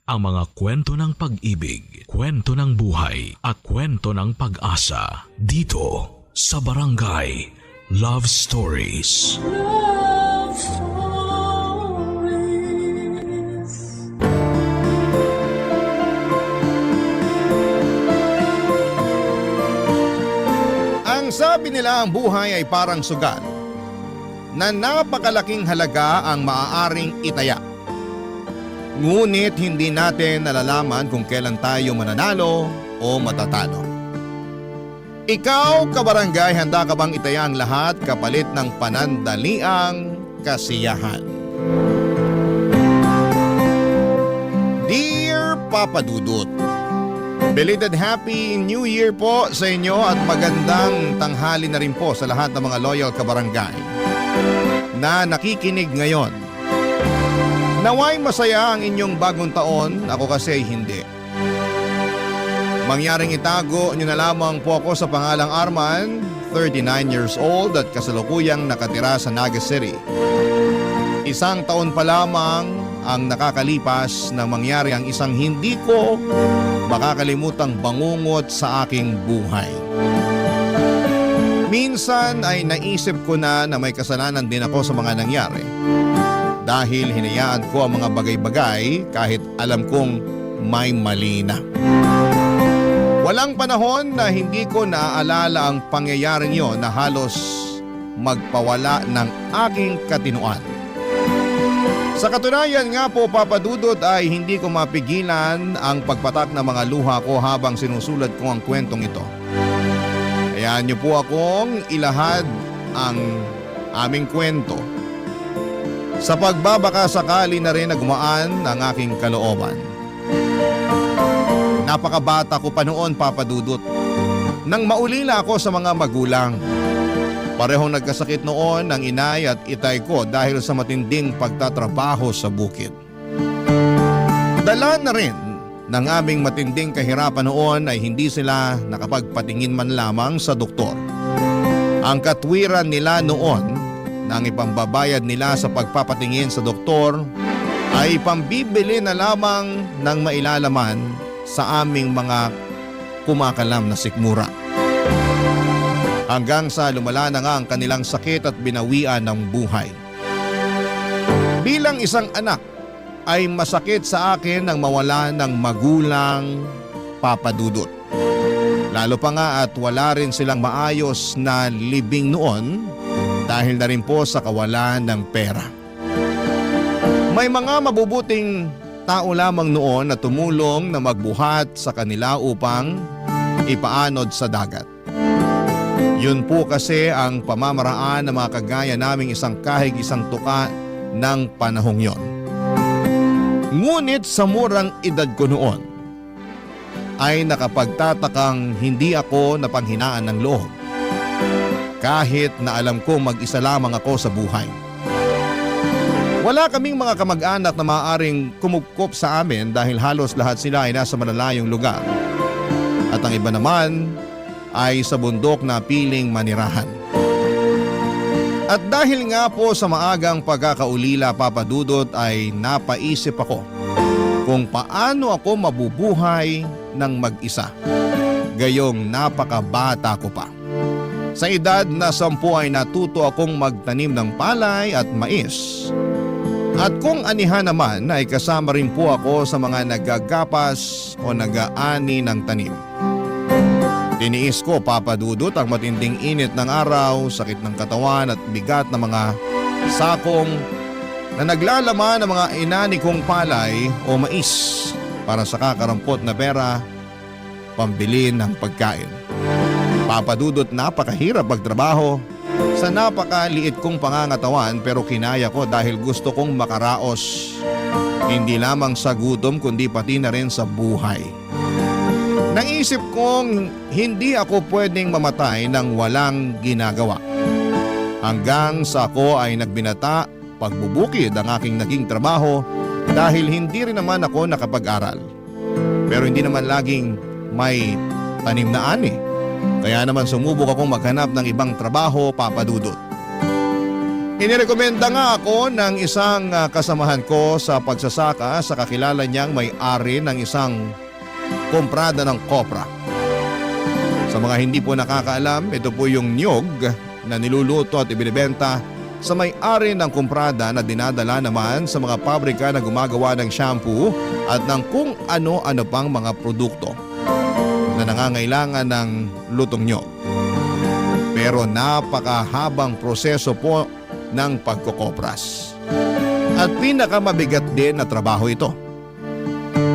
ang mga kwento ng pag-ibig, kwento ng buhay at kwento ng pag-asa dito sa Barangay Love Stories. Love Stories. Ang sabi nila ang buhay ay parang sugal na napakalaking halaga ang maaaring itaya. Ngunit hindi natin nalalaman kung kailan tayo mananalo o matatalo. Ikaw, kabarangay, handa ka bang itaya ang lahat kapalit ng panandaliang kasiyahan? Dear Papa Dudut, belated Happy New Year po sa inyo at magandang tanghali na rin po sa lahat ng mga loyal kabarangay na nakikinig ngayon. Naway masaya ang inyong bagong taon, ako kasi hindi. Mangyaring itago nyo na lamang po ako sa pangalang Arman, 39 years old at kasalukuyang nakatira sa Naga City. Isang taon pa lamang ang nakakalipas na mangyari ang isang hindi ko makakalimutang bangungot sa aking buhay. Minsan ay naisip ko na may kasalanan din ako sa mga nangyari. Dahil hinayaan ko ang mga bagay-bagay kahit alam kong may mali na. Walang panahon na hindi ko naaalala ang pangyayaring yon na halos magpawala ng aking katinoan. Sa katunayan nga po, Papa Dudut, ay hindi ko mapigilan ang pagpatak ng mga luha ko habang sinusulat ko ang kwentong ito. Hayaan niyo po akong ilahad ang aming kwento. Sa pagbabaka sakali na rin na gumaan ang aking kalooban. Napakabata ko pa noon, Papa Dudut. Nang maulila ako sa mga magulang. Parehong nagkasakit noon ang inay at itay ko dahil sa matinding pagtatrabaho sa bukid. Dala na rin ng aming matinding kahirapan noon ay hindi sila nakapagpatingin man lamang sa doktor. Ang katwiran nila noon na ang ipambabayad nila sa pagpapatingin sa doktor ay pambibili na lamang ng mailalaman sa aming mga kumakalam na sikmura. Hanggang sa lumala na nga ang kanilang sakit at binawian ng buhay. Bilang isang anak ay masakit sa akin ang mawala ng magulang, Papa Dudut. Lalo pa nga at wala rin silang maayos na libing noon dahil na rin po sa kawalan ng pera. May mga mabubuting tao lamang noon na tumulong na magbuhat sa kanila upang ipaanod sa dagat. Yun po kasi ang pamamaraan ng mga kagaya naming isang kahig isang tuka ng panahong yon. Ngunit sa murang edad ko noon ay nakapagtatakang hindi ako napanghinaan ng loob. Kahit na alam kong mag-isa lamang ako sa buhay. Wala kaming mga kamag-anak na maaaring kumupkop sa amin dahil halos lahat sila ay nasa malalayong lugar. At ang iba naman ay sa bundok na piling manirahan. At dahil nga po sa maagang pagkakaulila, Papa Dudut, ay napaisip ako kung paano ako mabubuhay ng mag-isa. Gayong napakabata ko pa. Sa edad na 10 ay natuto akong magtanim ng palay at mais. At kung anihan naman ay kasama rin po ako sa mga nagagapas o nag-aani ng tanim. Tiniis ko, Papa Dudut, ang matinding init ng araw, sakit ng katawan at bigat ng mga sakong na naglalaman ng mga inani kong palay o mais para sa kakarampot na pera pambili ng pagkain. Papa Dudut, napakahirap magtrabaho sa napakaliit kong pangangatawan pero kinaya ko dahil gusto kong makaraos. Hindi lamang sa gutom kundi pati na rin sa buhay. Naisip kong hindi ako pwedeng mamatay nang walang ginagawa. Hanggang sa ako ay nagbinata, pagbubukid ang aking naging trabaho dahil hindi rin naman ako nakapag-aral. Pero hindi naman laging may tanim na ani. Kaya naman sumubok akong maghanap ng ibang trabaho, Papa Dudut. Inirekomenda nga ako ng isang kasamahan ko sa pagsasaka sa kakilala niyang may-ari ng isang komprada ng kopra. Sa mga hindi po nakakaalam, ito po yung niyog na niluluto at ibinibenta sa may-ari ng komprada na dinadala naman sa mga pabrika na gumagawa ng shampoo at ng kung ano-ano pang mga produkto na nangangailangan ng lutong niyog. Pero napakahabang proseso po ng pagkokopras. At pinakamabigat din na trabaho ito.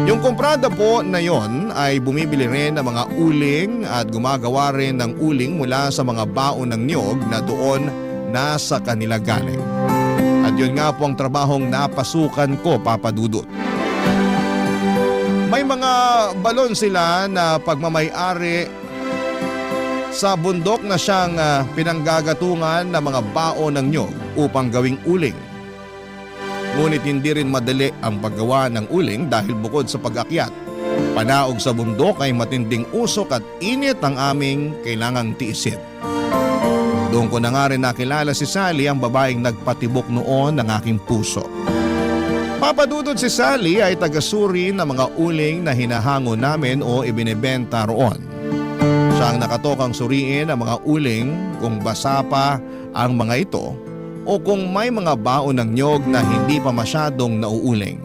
Yung komprada po na yon ay bumibili rin ng mga uling at gumagawa rin ng uling mula sa mga baon ng niyog na doon nasa kanila galing. At yun nga po ang trabahong napasukan ko, Papa Dudut. May mga balon sila na pagmamay-ari sa bundok na siyang pinanggagatungan ng mga baon ng niyog upang gawing uling. Ngunit hindi rin madali ang paggawa ng uling dahil bukod sa pag-akyat, panaog sa bundok ay matinding usok at init ang aming kailangang tiisin. Doon ko na nga rin nakilala si Sally, ang babaeng nagpatibok noon ng aking puso. Papadudod si Sally ay tagasuri ng mga uling na hinahango namin o ibinebenta roon. Siya ang nakatokang suriin ang mga uling kung basa pa ang mga ito o kung may mga baon ng niyog na hindi pa masyadong nauuling.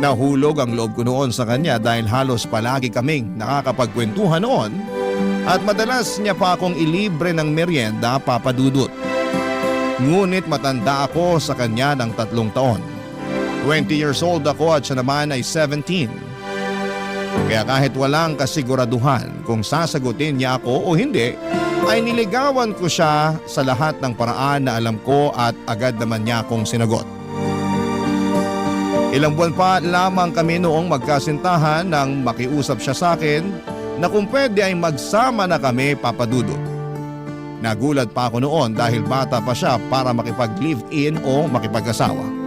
Nahulog ang loob ko noon sa kanya dahil halos palagi kaming nakakapagkwentuhan noon at madalas niya pa akong ilibre ng merienda, Papa Dudut. Ngunit matanda ako sa kanya ng 3 taon. 20 years old ako at siya naman ay 17. Kaya kahit walang kasiguraduhan kung sasagutin niya ako o hindi, ay niligawan ko siya sa lahat ng paraan na alam ko at agad naman niya akong sinagot. Ilang buwan pa lamang kami noong magkasintahan nang makiusap siya sa akin na kung pwede ay magsama na kami, Papa Dudut. Nagulat pa ako noon dahil bata pa siya para makipag-live-in o makipag-asawa.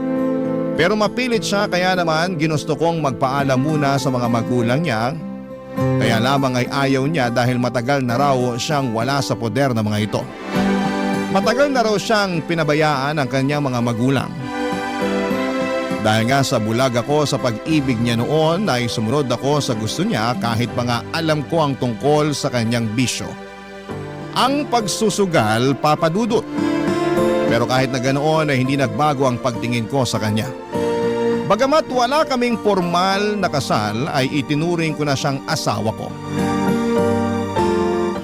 Pero mapilit siya kaya naman ginusto kong magpaalam muna sa mga magulang niya. Kaya lamang ay ayaw niya dahil matagal na raw siyang wala sa poder ng mga ito. Matagal na raw siyang pinabayaan ng kanyang mga magulang. Dahil nga sa bulag ako sa pag-ibig niya noon ay sumunod ako sa gusto niya kahit mga alam ko ang tungkol sa kanyang bisyo. Ang pagsusugal, Papa Dudut. Pero kahit na ganoon ay hindi nagbago ang pagtingin ko sa kanya. Bagamat wala kaming formal na kasal ay itinuring ko na siyang asawa ko.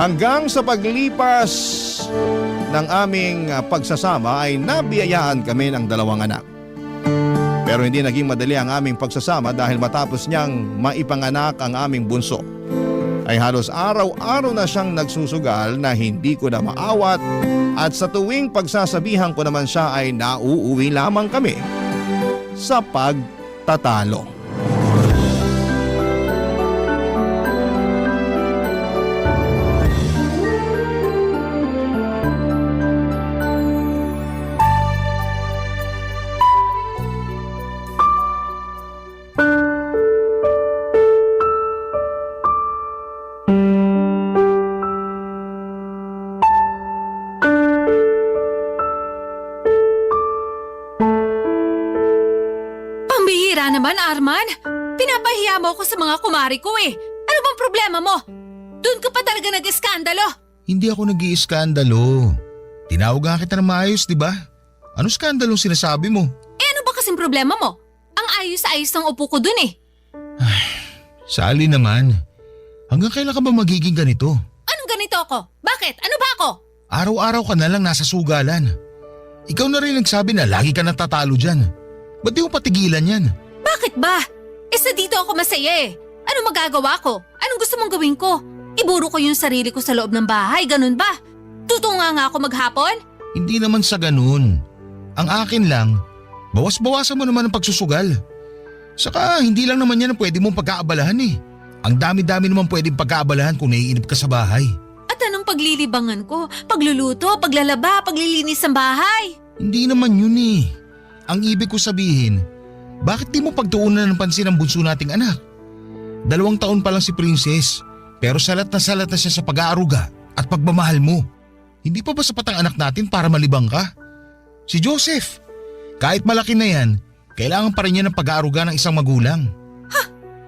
Hanggang sa paglipas ng aming pagsasama ay nabiyayaan kami ng 2 anak. Pero hindi naging madali ang aming pagsasama dahil matapos niyang maipanganak ang aming bunso, ay halos araw-araw na siyang nagsusugal na hindi ko na maawat at sa tuwing pagsasabihan ko naman siya ay nauuwi lamang kami sa pagtatalo. naman, Arman. Pinapahiya mo ako sa mga kumari ko eh. Ano bang problema mo? Doon ka pa talaga nag-iskandalo. Hindi ako nag-iiskandalo. Tinawag nga kita na maayos, di ba? Ano skandalong sinasabi mo? Eh ano ba kasing problema mo? Ang ayos-ayos ng upo ko dun eh. Sally naman. Hanggang kailan ka ba magiging ganito? Anong ganito ako? Bakit? Ano ba ako? Araw-araw ka na lang nasa sugalan. Ikaw na rin nagsabi na lagi ka natatalo dyan. Ba't di mo patigilan yan? Bakit ba? Sa dito ako masaya eh. Ano magagawa ko? Anong gusto mong gawin ko? Iburo ko yung sarili ko sa loob ng bahay, ganun ba? Tutunga nga ako maghapon? Hindi naman sa ganun. Ang akin lang, bawas-bawasan mo naman ang pagsusugal. Saka hindi lang naman yan ang pwede mong pagkaabalahan eh. Ang dami-dami naman pwedeng pagkaabalahan kung naiinip ka sa bahay. At anong paglilibangan ko? Pagluluto, paglalaba, paglilinis ng bahay? Hindi naman yun eh. Ang ibig ko sabihin, bakit di mo pagtuunan ng pansin ang bunso nating anak? 2 taon pa lang si Princess, pero salat na siya sa pag-aaruga at pagmamahal mo. Hindi pa ba sapat ang anak natin para malibang ka? Si Joseph. Kahit malaki na yan, kailangan pa rin niya ng pag-aaruga ng isang magulang.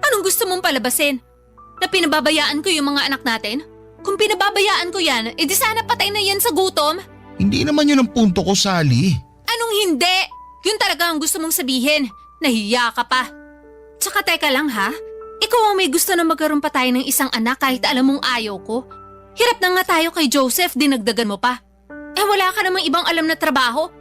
Anong gusto mong palabasin? Na pinababayaan ko yung mga anak natin? Kung pinababayaan ko yan, edi sana patay na yan sa gutom. Hindi naman yun ang punto ko, Sally. Anong hindi? Yun talaga ang gusto mong sabihin. Nahiya ka pa. Tsaka teka lang ha, ikaw ang may gusto na magkaroon pa tayo ng isang anak kahit alam mong ayaw ko. Hirap na nga tayo kay Joseph, dinagdagan mo pa. Wala ka namang ibang alam na trabaho.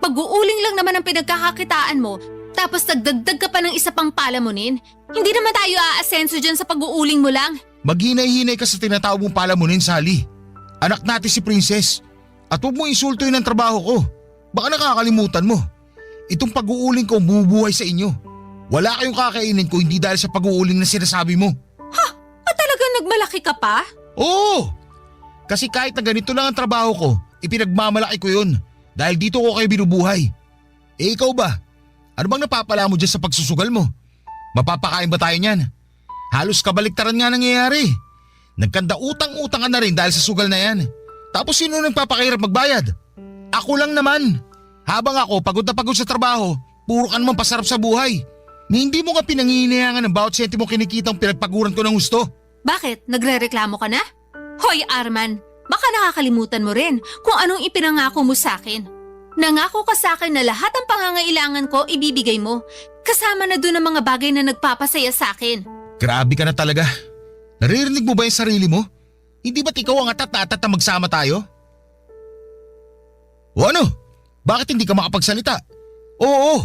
Pag-uuling lang naman ang pinagkakakitaan mo, tapos nagdagdag ka pa ng isa pang palamunin. Hindi naman tayo aasenso dyan sa pag-uuling mo lang. Maghinay-hinay ka sa tinatawag mong palamunin, Sally. Anak natin si Princess. At huwag mo insultuin ang trabaho ko. Baka nakakalimutan mo. Itong pag-uuling ko bubuhay sa inyo. Wala kayong kakainin ko hindi dahil sa pag-uuling na sinasabi mo. At talagang nagmalaki ka pa? Oo! Kasi kahit na ganito lang ang trabaho ko, ipinagmamalaki ko yun. Dahil dito ko kayo binubuhay. Ikaw ba? Ano bang napapala mo dyan sa pagsusugal mo? Mapapakain ba tayo niyan? Halos kabaliktaran nga nangyayari. Nagkanda utang-utang ka na rin dahil sa sugal na yan. Tapos sino nagpapakahirap magbayad? Ako lang naman. Habang ako pagod na pagod sa trabaho, puro ka naman pasarap sa buhay. Ni hindi mo nga pinanghihinayangan ng bawat sentimo kinikitang pinagpaguran ko ng gusto. Bakit? Nagre-reklamo ka na? Hoy Arman, baka nakakalimutan mo rin kung anong ipinangako mo sa akin. Nangako ka sa akin na lahat ng pangangailangan ko ibibigay mo. Kasama na doon ang mga bagay na nagpapasaya sa akin. Grabe ka na talaga. Naririnig mo ba yung sarili mo? Hindi ba't ikaw ang atat na magsama tayo? O ano? Bakit hindi ka makapagsalita? Oo,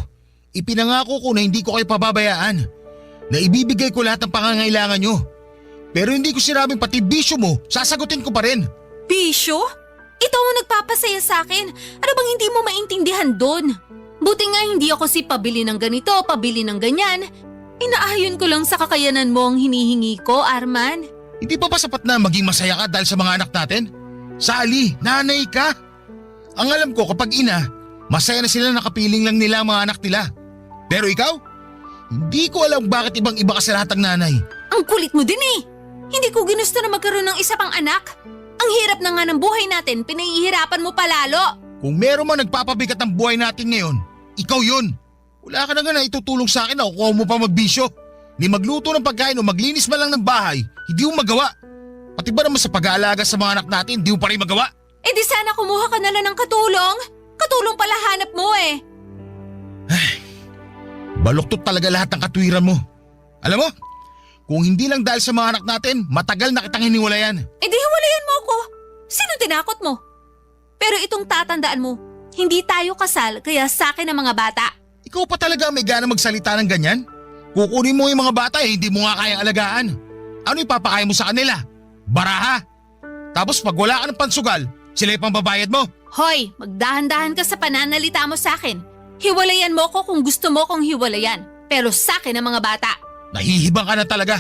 ipinangako ko na hindi ko kayo pababayaan. Na ibibigay ko lahat ng pangangailangan nyo. Pero hindi ko sinabing pati bisyo mo, sasagutin ko pa rin. Bisyo? Ito ang nagpapasaya sa akin. Ano bang hindi mo maintindihan doon? Buti nga hindi ako si pabili ng ganito, pabili ng ganyan. Inaayon ko lang sa kakayanan mo ang hinihingi ko, Arman. Hindi pa ba sapat na maging masaya ka dahil sa mga anak natin? Sally, nanay ka. Ang alam ko kapag ina, masaya na sila nakapiling lang nila ang mga anak nila. Pero ikaw? Hindi ko alam bakit ibang-iba ka sa lahat ng nanay. Ang kulit mo din eh. Hindi ko ginusto na magkaroon ng isa pang anak. Ang hirap na nga ng buhay natin, pinahihirapan mo palalo. Kung meron man nagpapabigat ang buhay natin ngayon, ikaw yun. Wala ka na nga na itutulong sa akin na kukuha mo pa magbisyo. Ni magluto ng pagkain o maglinis man lang ng bahay, hindi mo magawa. Pati ba naman sa pag-aalaga sa mga anak natin, hindi mo pa rin magawa? Di sana kumuha ka na lang ng katulong. Katulong pala hanap mo eh. Baluktot talaga lahat ng katwiran mo. Alam mo, kung hindi lang dahil sa mga anak natin, matagal na kitang hiniwalayan. Di hiwalayan mo ako. Sino tinakot mo? Pero itong tatandaan mo, hindi tayo kasal kaya sa akin ang mga bata. Ikaw pa talaga may gana magsalita ng ganyan? Kukunin mo yung mga bata hindi mo nga kayang alagaan. Ano ipapakain mo sa kanila? Baraha? Tapos pag wala ka ng pansugal, sila yung pambabayad mo? Hoy, magdahan-dahan ka sa pananalita mo sa akin. Hiwalayan mo ko kung gusto mo kong hiwalayan. Pero sa akin ang mga bata. Nahihibang ka na talaga.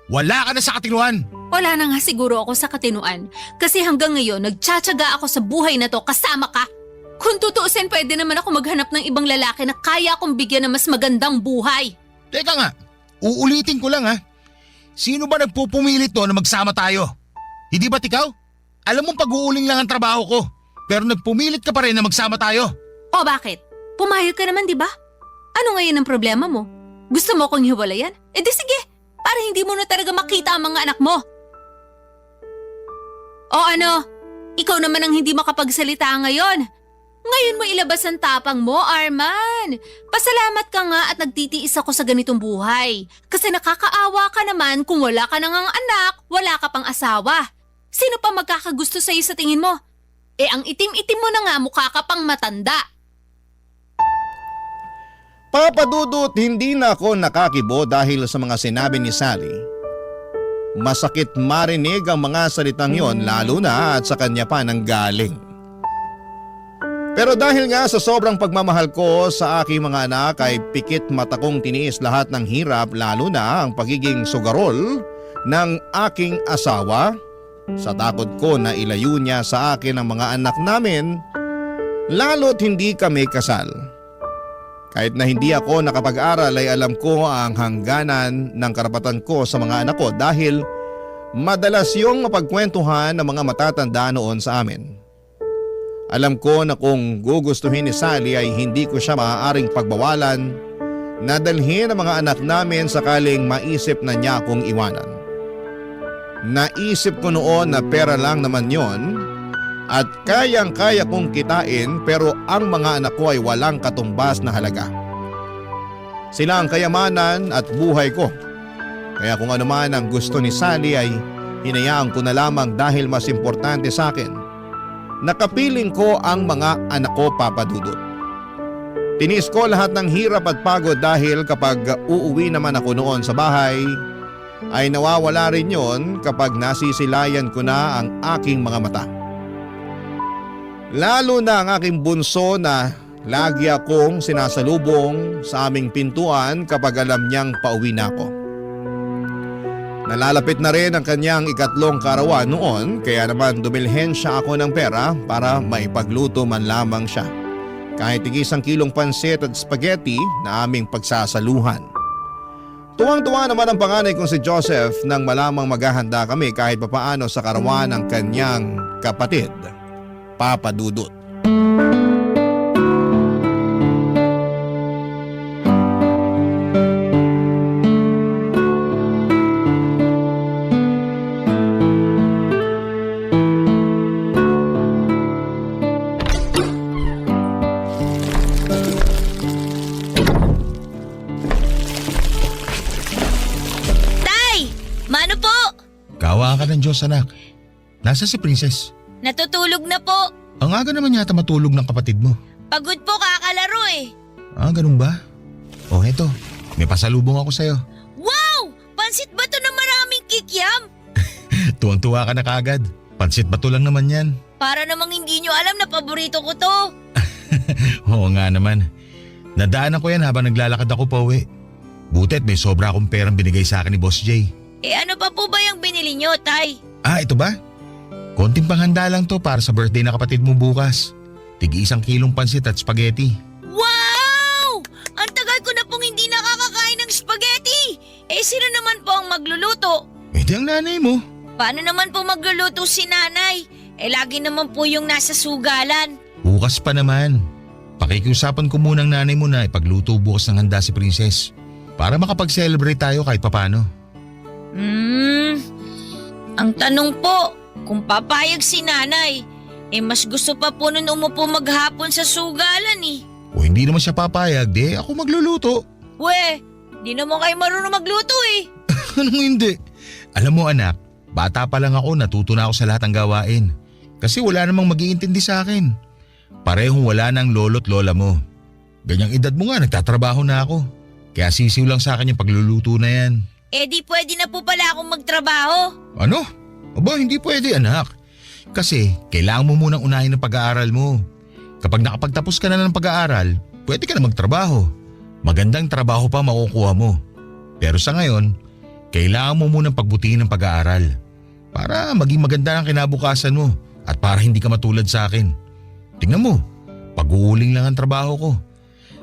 Wala ka na sa katinuan. Wala na nga siguro ako sa katinuan. Kasi hanggang ngayon, nagtsatsaga ako sa buhay na to kasama ka. Kung tutuusin, pwede naman ako maghanap ng ibang lalaki na kaya akong bigyan ng mas magandang buhay. Teka nga, uulitin ko lang ha. Sino ba nagpupumilit to na magsama tayo? Hindi ba't ikaw? Alam mo pag-uuling lang ang trabaho ko. Pero nagpumilit ka pa rin na magsama tayo. O bakit? Pumayag ka naman, di ba? Ano ngayon ang problema mo? Gusto mo akong hiwalayan? Di sige, para hindi mo na talaga makita ang mga anak mo. O ano? Ikaw naman ang hindi makapagsalita ngayon. Ngayon mo ilabas ang tapang mo, Arman. Pasalamat ka nga at nagtitiis ako sa ganitong buhay. Kasi nakakaawa ka naman kung wala ka nang anak, wala ka pang asawa. Sino pa magkakagusto sa'yo sa tingin mo? Ang itim-itim mo na nga, mukha ka pang matanda. Papa Dudut, hindi na ako nakakibo dahil sa mga sinabi ni Sally. Masakit marinig ang mga salitang yon lalo na at sa kanya pa nang galing. Pero dahil nga sa sobrang pagmamahal ko sa aking mga anak ay pikit mata kong tiniis lahat ng hirap lalo na ang pagiging sugarol ng aking asawa sa takot ko na ilayo niya sa akin ang mga anak namin lalo't hindi kami kasal. Kahit na hindi ako nakapag-aral ay alam ko ang hangganan ng karapatan ko sa mga anak ko dahil madalas yung mapagkwentuhan ng mga matatanda noon sa amin. Alam ko na kung gugustuhin ni Sally ay hindi ko siya maaaring pagbawalan na dalhin ang mga anak namin sakaling maisip na niya akong iwanan. Naisip ko noon na pera lang naman yon at kayang-kaya kong kitain pero ang mga anak ko ay walang katumbas na halaga. Sila ang kayamanan at buhay ko. Kaya kung ano man ang gusto ni Sally ay hinayaan ko na lamang dahil mas importante sa akin. Nakapiling ko ang mga anak ko, Papa Dudut. Tinis ko lahat ng hirap at pagod dahil kapag uuwi naman ako noon sa bahay, ay nawawala rin yon kapag nasisilayan ko na ang aking mga mata. Lalo na ang aking bunso na lagi akong sinasalubong sa aming pintuan kapag alam niyang pauwi na ako. Nalalapit na rin ang kanyang ikatlong karawan noon kaya naman dumilhen siya ako ng pera para maipagluto man lamang siya. Kahit tig-1 kilong pansit at spaghetti na aming pagsasaluhan. Tuwang-tuwa naman ang panganay kong si Joseph nang malamang maghahanda kami kahit papaano sa karawan ng kanyang kapatid, Papa Dudut. Kawa ka ng Diyos, anak. Nasa si Princess? Natutulog na po. Ang aga naman yata matulog ng kapatid mo. Pagod po kakalaro eh. Ah, ganun ba? Oh, eto. May pasalubong ako sa'yo. Wow! Pansit bato na maraming kikiam. Tuwang-tuwa ka na kaagad. Pansit bato lang naman yan. Para namang hindi nyo alam na paborito ko to. Oo nga naman. Nadaanan ko yan habang naglalakad ako pa uwi. Butit may sobra akong perang binigay sa akin ni Boss Jay. Eh ano pa po ba yung binili nyo, Tay? Ah, ito ba? Konting panghanda lang to para sa birthday na kapatid mo bukas. Tig-1 kilong pansit at spaghetti. Wow! Ang tagal ko na pong hindi nakakakain ng spaghetti. Eh sino naman po ang magluluto? Eh di ang nanay mo. Paano naman po magluluto si nanay? Eh lagi naman po yung nasa sugalan. Bukas pa naman. Pakikiusapan ko muna ang nanay mo na ipagluto bukas ng handa si Princess. Para makapag-celebrate tayo kahit papano. Ang tanong po, kung papayag si nanay, eh mas gusto pa po nun umupo maghapon sa sugalan eh. O hindi naman siya papayag, di ako magluluto. We, di naman kayo marunong magluto eh. Anong hindi? Alam mo anak, bata pa lang ako natuto na ako sa lahat ng gawain. Kasi wala namang mag-iintindi sa akin. Parehong wala ng lolo't lola mo. Ganyang edad mo nga, nagtatrabaho na ako. Kaya sisiw lang sa akin yung pagluluto na yan. Eh di pwede na po pala akong magtrabaho. Ano? Aba, hindi pwede anak. Kasi kailangan mo munang unahin ang pag-aaral mo. Kapag nakapagtapos ka na ng pag-aaral, pwede ka na magtrabaho. Magandang trabaho pa makukuha mo. Pero sa ngayon, kailangan mo munang pagbutihin ng pag-aaral. Para maging maganda ang kinabukasan mo at para hindi ka matulad sa akin. Tingnan mo, pag-uuling lang ang trabaho ko.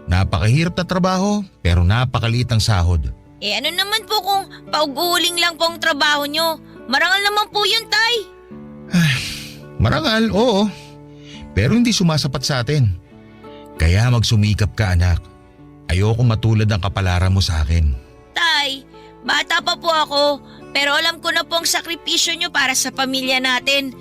Napakahirap na trabaho pero napakaliit ang sahod. Eh ano naman po kung pag-uuling lang po ang trabaho nyo? Marangal naman po yun, Tay. Marangal, oo. Pero hindi sumasapat sa atin. Kaya magsumikap ka anak. Ayoko matulad ang kapalaran mo sa akin. Tay, bata pa po ako, pero alam ko na po ang sakripisyo nyo para sa pamilya natin.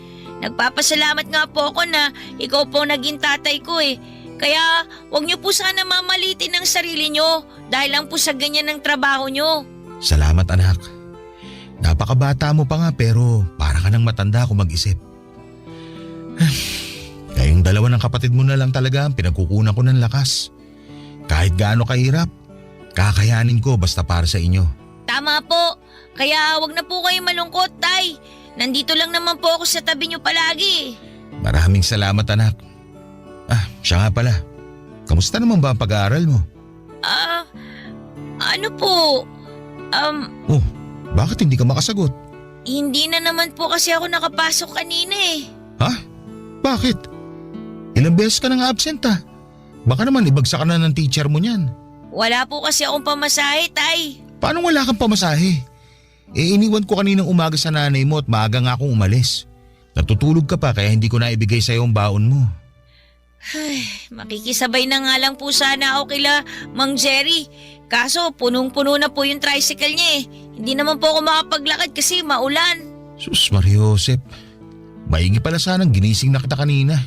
Nagpapasalamat nga po ako na ikaw po naging tatay ko eh. Kaya wag niyo po sana mamalitin ang sarili niyo dahil lang po sa ganyan ng trabaho niyo. Salamat anak. Napakabata mo pa nga pero para ka nang matanda kung mag-isip. Kayong dalawa ng kapatid mo na lang talaga ang pinagkukunan ko ng lakas. Kahit gaano kahirap, kakayanin ko basta para sa inyo. Tama po. Kaya wag na po kayong malungkot, Tay. Nandito lang naman po ako sa tabi niyo palagi. Maraming salamat anak. Siya nga pala. Kamusta naman ba ang pag-aaral mo? Ano po? Oh, bakit hindi ka makasagot? Hindi na naman po kasi ako nakapasok kanina eh. Ha? Bakit? Ilang beses ka nang absent ha? Baka naman ibagsak ka na ng teacher mo niyan. Wala po kasi akong pamasahe, Tay. Paano wala kang pamasahe? Eh iniwan ko kaninang umaga sa nanay mo at maaga nga akong umalis. Natutulog ka pa kaya hindi ko na ibigay sa'yo ang baon mo. Makikisabay na nga lang po sana ako kila Mang Jerry. Kaso punong-puno na po yung tricycle niya eh. Hindi naman po ako makapaglakad kasi maulan. Sus Mariosep, maigi pala sanang ginising na kita kanina.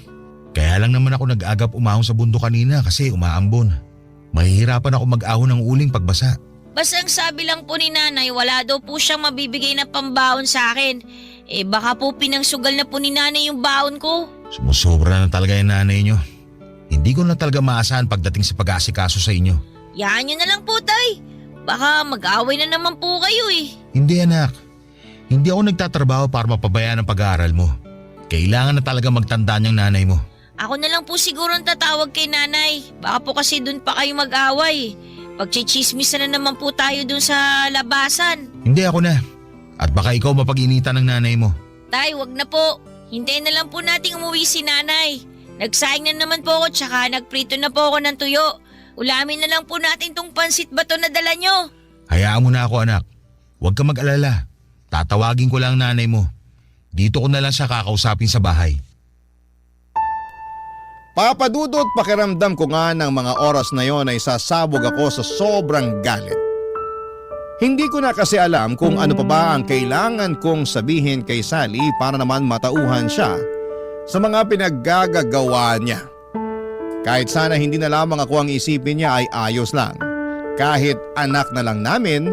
Kaya lang naman ako nag-agap umahon sa bundok kanina kasi umaambon. Mahihirapan ako mag-ahon ng uling pagbasa. Basta ang sabi lang po ni nanay, wala daw po siyang mabibigay na pambaon sa akin. Eh baka po pinangsugal na po ni nanay yung baon ko. Sumusobra na talaga yung nanay nyo. Hindi ko na talaga maasahan pagdating sa pag-aasikaso sa inyo. Yan nyo na lang po, tay. Baka mag-away na naman po kayo eh. Hindi anak, hindi ako nagtatrabaho para mapabayaan ang pag-aaral mo. Kailangan na talaga magtandaan yung nanay mo. Ako na lang po siguro ang tatawag kay nanay. Baka po kasi dun pa kayo mag-away. Pagchichismis na naman po tayo dun sa labasan. Hindi ako na. At baka ikaw mapag-initan ng nanay mo. Tay, wag na po. Hintayin na lang po nating umuwi si nanay. Nagsaing na naman po ako tsaka nagprito na po ako ng tuyo. Ulamin na lang po natin tong pansit bato na dala nyo. Hayaan mo na ako anak. Huwag ka mag-alala. Tatawagin ko lang nanay mo. Dito ko na lang siya kakausapin sa bahay. Papadudot, pakiramdam ko nga ng mga oras na yon ay sasabog ako sa sobrang galit. Hindi ko na kasi alam kung ano pa ba ang kailangan kong sabihin kay Sally para naman matauhan siya sa mga pinaggagawa niya. Kahit sana hindi na lamang ako ang isipin niya ay ayos lang. Kahit anak na lang namin,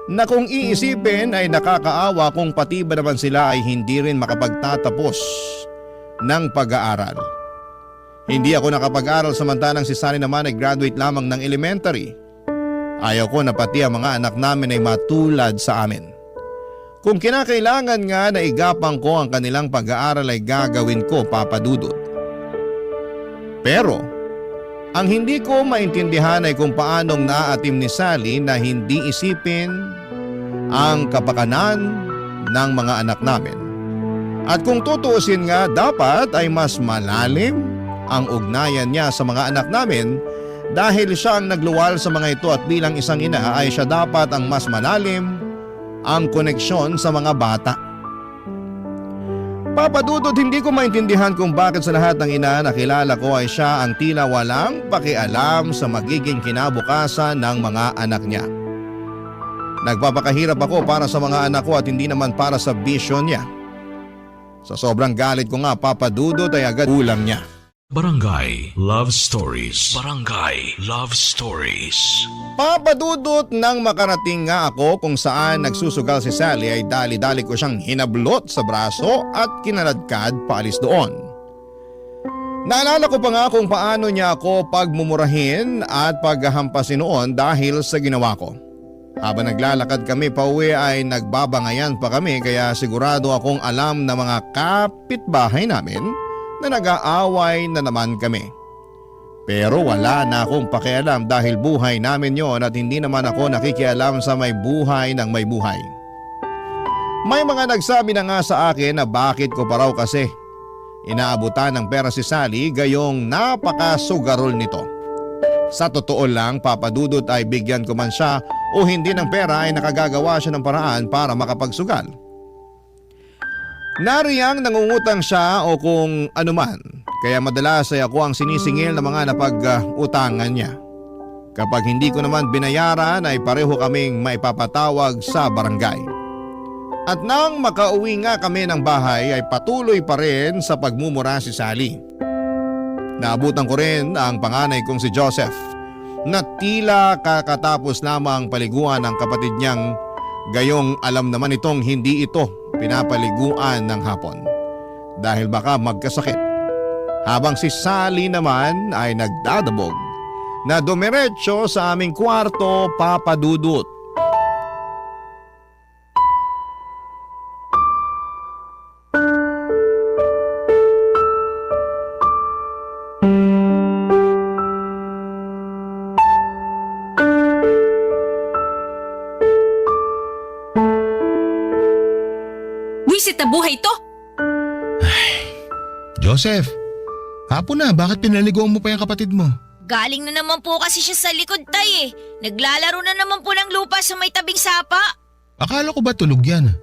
na kung iisipin ay nakakaawa kung pati ba naman sila ay hindi rin makapagtatapos ng pag-aaral. Hindi ako nakapag-aral samantalang si Sally naman ay graduate lamang ng elementary. Ayaw ko na pati ang mga anak namin ay matulad sa amin. Kung kinakailangan nga na igapang ko ang kanilang pag-aaral ay gagawin ko, Papa Dudut. Pero, ang hindi ko maintindihan ay kung paanong naaatim ni Sally na hindi isipin ang kapakanan ng mga anak namin. At kung tutuusin nga, dapat ay mas malalim ang ugnayan niya sa mga anak namin dahil siya ang nagluwal sa mga ito at bilang isang ina ay siya dapat ang mas malalim ang koneksyon sa mga bata. Papadudod, hindi ko maintindihan kung bakit sa lahat ng ina na kilala ko ay siya ang tila walang pakialam sa magiging kinabukasan ng mga anak niya. Nagpapakahirap ako para sa mga anak ko at hindi naman para sa bisyon niya. Sa sobrang galit ko nga, Papadudod, ay agad ulam niya. Barangay Love Stories. Barangay Love Stories. Papadudot nang makarating nga ako kung saan nagsusugal si Sally ay dali-dali ko siyang hinablot sa braso at kinaladkad paalis doon. Naalala ko pa nga kung paano niya ako pagmumurahin at paghahampasin noon dahil sa ginawa ko. Habang naglalakad kami pauwi ay nagbabangayan pa kami kaya sigurado akong alam ng mga kapitbahay namin na nag-aaway na naman kami. Pero wala na akong pakialam dahil buhay namin yon at hindi naman ako nakikialam sa may buhay ng may buhay. May mga nagsabi na nga sa akin na bakit ko pa raw kasi inaabutan ng pera si Sally gayong napakasugarol nito. Sa totoo lang, Papadudot, ay bigyan ko man siya o hindi ng pera ay nakagagawa siya ng paraan para makapagsugal. Nariyang nangungutang siya o kung anuman, kaya madalas ay ako ang sinisingil ng mga napag-utangan niya. Kapag hindi ko naman binayaran ay pareho kaming maipapatawag sa barangay. At nang makauwi nga kami ng bahay ay patuloy pa rin sa pagmumura si Sally. Naabutan ko rin ang panganay kong si Joseph na tila kakatapos lamang paliguan ng kapatid niyang gayong alam naman itong hindi ito pinapaliguan ng hapon dahil baka magkasakit. Habang si Sally naman ay nagdadabog na dumiretso sa aming kwarto, Papadudut. Buisit na buhay to! Joseph, hapon na, bakit pinaliguan mo pa yung kapatid mo? Galing na naman po kasi siya sa likod, tay eh. Naglalaro na naman po ng lupa sa may tabing sapa. Akala ko ba tulog yan?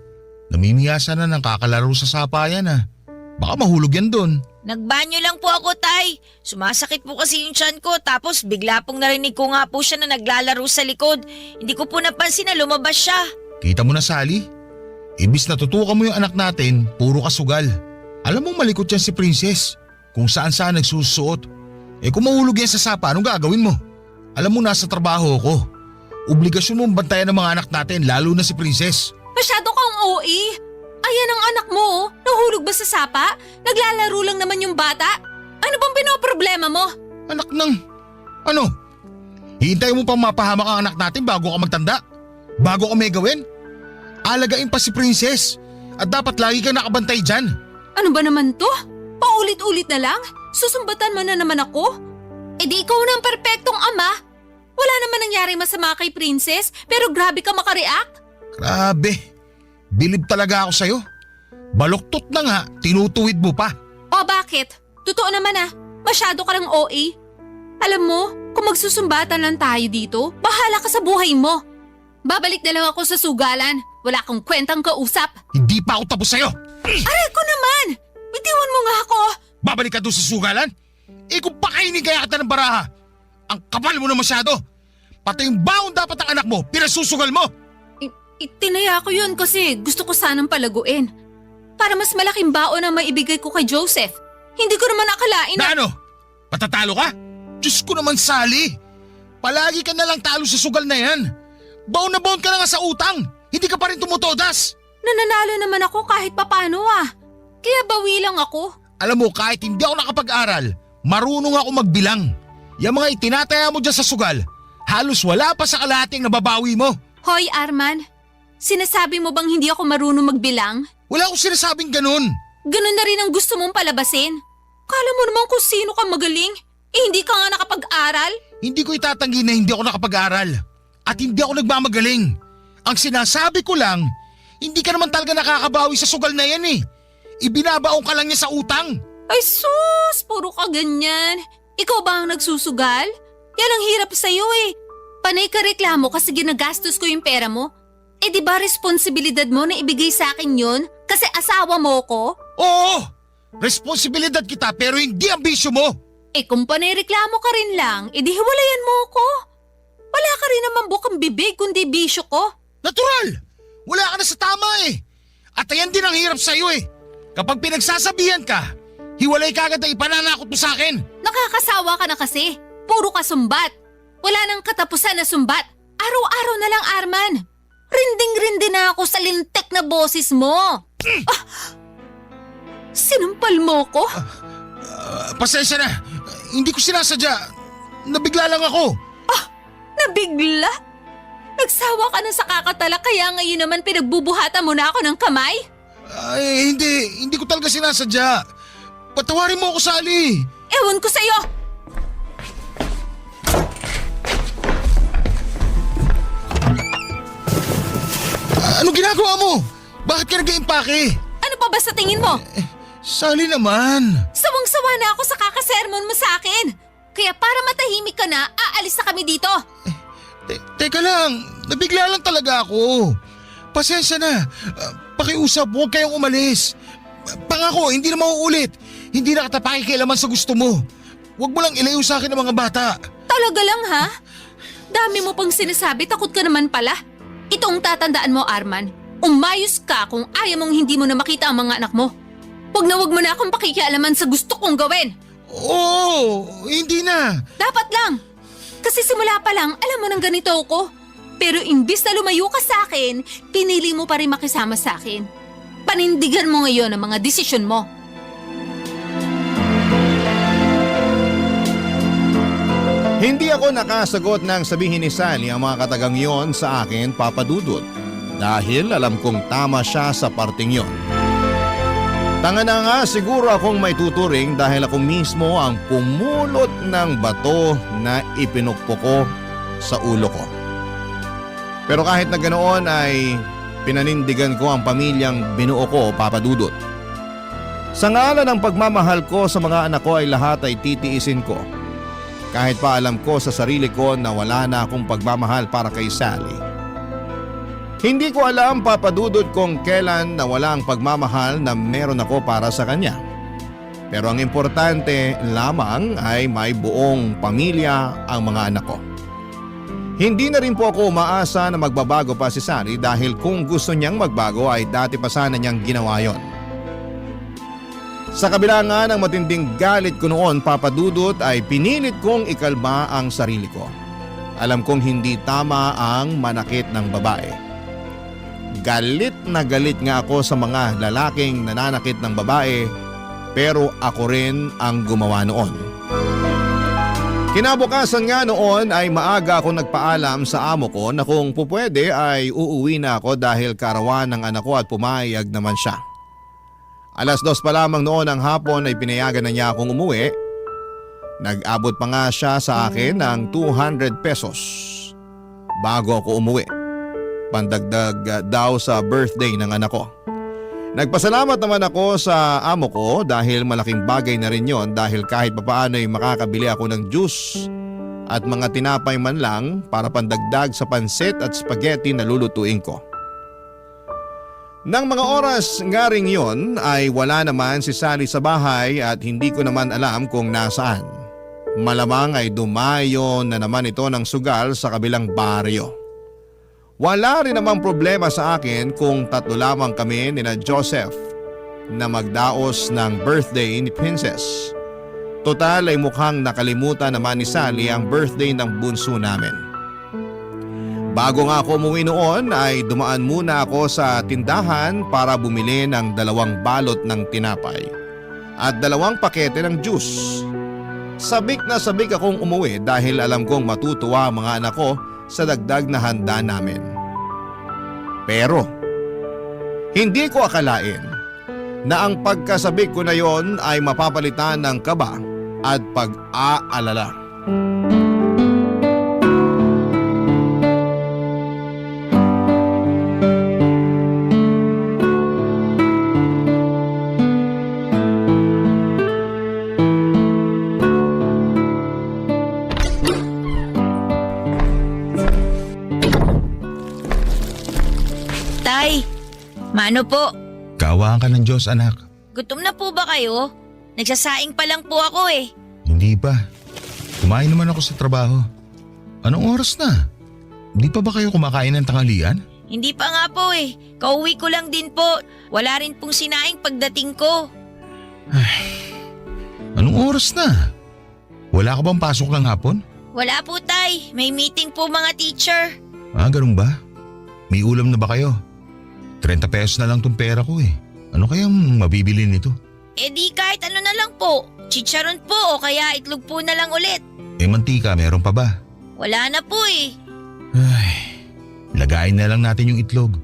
Namimiyasa na ng kakalaro sa sapa yan ah. Baka mahulog yan doon. Nagbanyo lang po ako, Tay. Sumasakit po kasi yung tiyan ko tapos bigla pong narinig ko nga po siya na naglalaro sa likod. Hindi ko po napansin na lumabas siya. Kita mo na, Sally? Imbis na tutukan mo yung anak natin, puro kasugal. Alam mo malikot yan si Princess. Kung saan saan nagsusuot. Kung mahulog yan sa sapa, anong gagawin mo? Alam mo nasa trabaho ko. Obligasyon mong bantayan ng mga anak natin, lalo na si Princess. Masyado kang OA. Ayan ang anak mo, oh. Nahulog ba sa sapa? Naglalaro lang naman yung bata. Ano bang pinoproblema mo? Anak ng… Ano? Hihintayin mo pang mapahamak ang anak natin bago ka magtanda? Bago ka may gawin? Alagain pa si Princess at dapat lagi kang nakabantay dyan. Ano ba naman to? Paulit-ulit na lang? Susumbatan mo na naman ako? Di ikaw na ang perpektong ama. Wala naman nangyari masama kay Princess pero grabe ka makareact. Grabe. Bilib talaga ako sa'yo. Baluktot na nga, tinutuwid mo pa. O bakit? Totoo naman masyado ka lang OA. Alam mo, kung magsusumbatan lang tayo dito, bahala ka sa buhay mo. Babalik na lang ako sa sugalan. Wala kang kwentang kausap. Hindi pa ako tapos sa'yo. Aray ko naman! Bitiwan mo nga ako! Babalik ka doon sa sugalan? Kung pakainin kaya kita ng baraha, ang kapal mo na masyado. Pati yung baon dapat ang anak mo, pinasusugal mo. Itinaya ko yun kasi gusto ko sanang palaguin. Para mas malaking baon ang maibigay ko kay Joseph. Hindi ko naman akalain Na ano? Patatalo ka? Diyos ko naman, Sally. Palagi ka na lang talo sa sugal na yan. Baon na baon ka na nga sa utang. Hindi ka pa rin tumutodas. Nananalo naman ako kahit papano Kaya bawi lang ako. Alam mo, kahit hindi ako nakapag-aral, marunong ako magbilang. Yung mga itinataya mo dyan sa sugal, halos wala pa sa kalahating nababawi mo. Hoy Arman, sinasabi mo bang hindi ako marunong magbilang? Wala akong sinasabing ganun. Ganun na rin ang gusto mong palabasin. Kala mo naman kung sino ka magaling. Hindi ka nga nakapag-aral. Hindi ko itatanggi na hindi ako nakapag-aral. At hindi ako nagmamagaling. Ang sinasabi ko lang, hindi ka naman talaga nakakabawi sa sugal na yan Ibinabaong ka lang niya sa utang. Ay sus, puro ka ganyan. Ikaw ba ang nagsusugal? Yan ang hirap sa'yo Panay ka reklamo kasi ginagastos ko yung pera mo. Di ba responsibilidad mo na ibigay sa akin yun? Kasi asawa mo ko? Oo! Responsibilidad kita pero hindi ang bisyo mo. Kung panay reklamo ka rin lang, di hiwalayan mo ko. Wala ka rin naman bukang bibig kundi bisyo ko. Natural! Wala ka na sa tama At ayan din ang hirap sa'yo Kapag pinagsasabihan ka, hiwalay ka agad na ipananakot mo sa akin. Nakakasawa ka na kasi. Puro ka sumbat. Wala nang katapusan na sumbat. Araw-araw na lang, Arman. Rinding-rindi na ako sa lintek na boses mo. Sinampal mo ko? Pasensya na. Hindi ko sinasadya. Nabigla lang ako. Nabigla? Nagsawa ka na sa kakatala kaya ngayon naman pinagbubuhatan mo na ako ng kamay? Ay, hindi ko talaga sinasadya. Patawarin mo ako, Sally. Ewan ko sa'yo. Ano ginagawa mo? Bakit ka nag-iimpake? Ano pa ba sa tingin mo? Sally naman. Sawang-sawa na ako sa kakasermon mo sa akin. Kaya para matahimik ka na, aalis na kami dito. Teka lang, nabigla lang talaga ako. Pasensya na. Pakiusap, huwag kayong umalis. Pangako, hindi na mauulit. Hindi na kita pakikialaman sa gusto mo. Huwag mo lang ilayo sa akin ng mga bata. Talaga lang ha? Dami mo pang sinasabi, takot ka naman pala. Itong tatandaan mo, Arman. Umayos ka kung ayaw mong hindi mo na makita ang mga anak mo. Huwag mo na akong pakikialaman sa gusto kong gawin. Oo, hindi na. Dapat lang. Kasi simula pa lang, alam mo nang ganito ako. Pero imbis na lumayo ka sa akin, pinili mo pa rin makisama sa akin. Panindigan mo ngayon ang mga desisyon mo. Hindi ako nakasagot nang sabihin ni Sally ang mga katagang yon sa akin, Papa Dudut. Dahil alam kong tama siya sa parting yon. Tanga na nga siguro akong may tuturing dahil ako mismo ang pumulot ng bato na ipinukpok ko sa ulo ko. Pero kahit na ganoon ay pinanindigan ko ang pamilyang binuo ko, Papa Dudut. Sa ngalan ng pagmamahal ko sa mga anak ko ay lahat ay titiisin ko. Kahit pa alam ko sa sarili ko na wala na akong pagmamahal para kay Sally. Hindi ko alam, Papa Dudut, kung kailan nawala ang pagmamahal na meron ako para sa kanya. Pero ang importante lamang ay may buong pamilya ang mga anak ko. Hindi na rin po ako umaasa na magbabago pa si Sally dahil kung gusto niyang magbago ay dati pa sana niyang ginawa yon. Sa kabila nga ng matinding galit ko noon, Papa Dudut, ay pinilit kong ikalma ang sarili ko. Alam kong hindi tama ang manakit ng babae. Galit na galit nga ako sa mga lalaking nananakit ng babae, pero ako rin ang gumawa noon. Kinabukasan nga noon ay maaga ako nagpaalam sa amo ko na kung pupwede ay uuwi na ako dahil karawan ng anak ko at pumayag naman siya. 2:00 pa lamang noon ang hapon ay pinayagan na niya akong umuwi. Nag-abot pa nga siya sa akin ng 200 pesos bago ako umuwi. Pandagdag daw sa birthday ng anak ko. Nagpasalamat naman ako sa amo ko dahil malaking bagay na rin yon dahil kahit papaano ay makakabili ako ng juice at mga tinapay man lang para pandagdag sa pansit at spaghetti na lulutuin ko. Nang mga oras nga rin yon ay wala naman si Sally sa bahay at hindi ko naman alam kung nasaan. Malamang ay dumayo na naman ito ng sugal sa kabilang baryo. Wala rin namang problema sa akin kung 3 lamang kami nina Joseph na magdaos ng birthday ni Princess. Total ay mukhang nakalimutan naman ni Sally ang birthday ng bunso namin. Bago nga ako umuwi noon ay dumaan muna ako sa tindahan para bumili ng 2 balot ng tinapay at 2 pakete ng juice. Sabik na sabik akong umuwi dahil alam kong matutuwa ang mga anak ko sa dagdag na handa namin. Pero hindi ko akalain na ang pagkasabik ko na yon ay mapapalitan ng kaba at pag-aalala. Tay, mano po? Kaawaan ka ng Diyos, anak. Gutom na po ba kayo? Nagsasaing pa lang po ako eh. Hindi pa. Kumain naman ako sa trabaho. Anong oras na? Hindi pa ba kayo kumakain ng tanghalian? Hindi pa nga po eh. Kauwi ko lang din po. Wala rin pong sinaing pagdating ko. Anong oras na? Wala ka bang pasok ng hapon? Wala po tay. May meeting po mga teacher. Ganun ba? May ulam na ba kayo? 30 pesos na lang tong pera ko eh. Ano kayang mabibili nito? Eh di kahit ano na lang po. Chicharon po o kaya itlog po na lang ulit. Mantika, meron pa ba? Wala na po eh. Lagayin na lang natin yung itlog.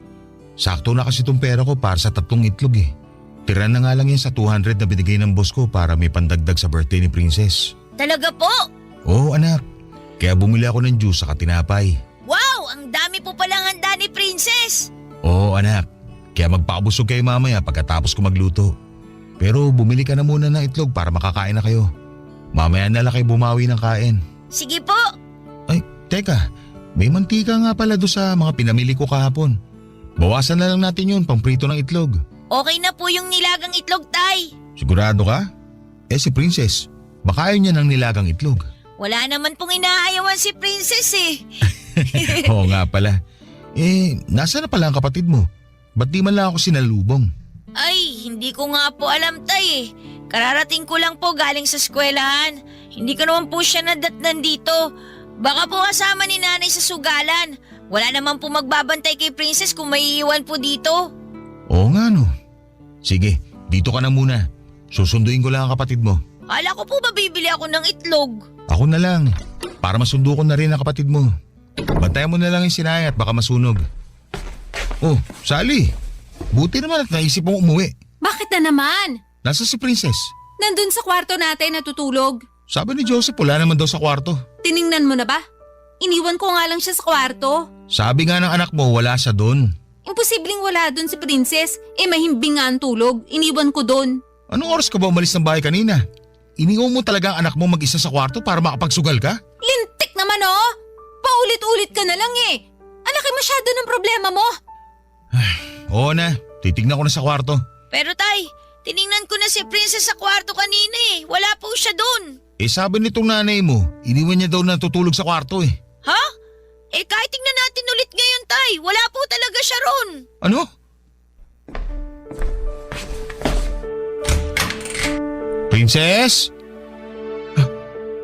Sakto na kasi tong pera ko para sa 3 itlog eh. Tira na nga lang yan sa 200 na binigay ng boss ko para may pandagdag sa birthday ni Princess. Talaga po? Oo anak, kaya bumili ako ng juice sa tinapay. Wow! Ang dami po palang handa ni Princess! Oo anak, kaya magpakabusog kayo mamaya pagkatapos ko magluto. Pero bumili ka na muna ng itlog para makakain na kayo. Mamaya na lang kayo bumawi ng kain. Sige po! Ay, teka, may mantika nga pala doon sa mga pinamili ko kahapon. Bawasan na lang natin yun, pamprito ng itlog. Okay na po yung nilagang itlog, tay. Sigurado ka? Si Princess, baka ayaw niya ng nilagang itlog. Wala naman pong inaayawan si Princess eh. Oo nga pala. Nasa na pala ang kapatid mo? Ba't di man lang ako sinalubong? Ay, hindi ko nga po alam tay eh. Kararating ko lang po galing sa eskwelahan. Hindi ko naman po siya nadatnan dito. Baka po kasama ni nanay sa sugalan. Wala naman po magbabantay kay Princess kung maiiwan po dito. Oo nga no. Sige, dito ka na muna. Susunduin ko lang ang kapatid mo. Kala ko po ba bibili ako ng itlog? Ako na lang. Para masundo ko na rin ang kapatid mo. Bantayan mo na lang yung sinay at baka masunog. Oh, Sally. Buti naman at naisip mong umuwi. Bakit na naman? Nasa si Princess? Nandun sa kwarto natin natutulog. Sabi ni Joseph wala naman daw sa kwarto. Tiningnan mo na ba? Iniwan ko nga lang siya sa kwarto. Sabi nga ng anak mo wala siya doon. Imposibleng wala dun si Princess. Mahimbing nga ang tulog. Iniwan ko dun. Anong oras ka ba umalis ng bahay kanina? Iniwan mo talaga ang anak mo mag-isa sa kwarto para makapagsugal ka? Lintik naman oh! Paulit-ulit ka na lang eh. Alaki masyado ng problema mo. Oo na, titignan ko na sa kwarto. Pero tay, Tiningnan ko na si Princess sa kwarto kanina eh. Wala po siya doon. Sabi nitong nanay mo, iniwan niya daw natutulog sa kwarto eh. Ha? Kahit tingnan natin ulit ngayon, Tay. Wala po talaga siya ron. Ano? Princess?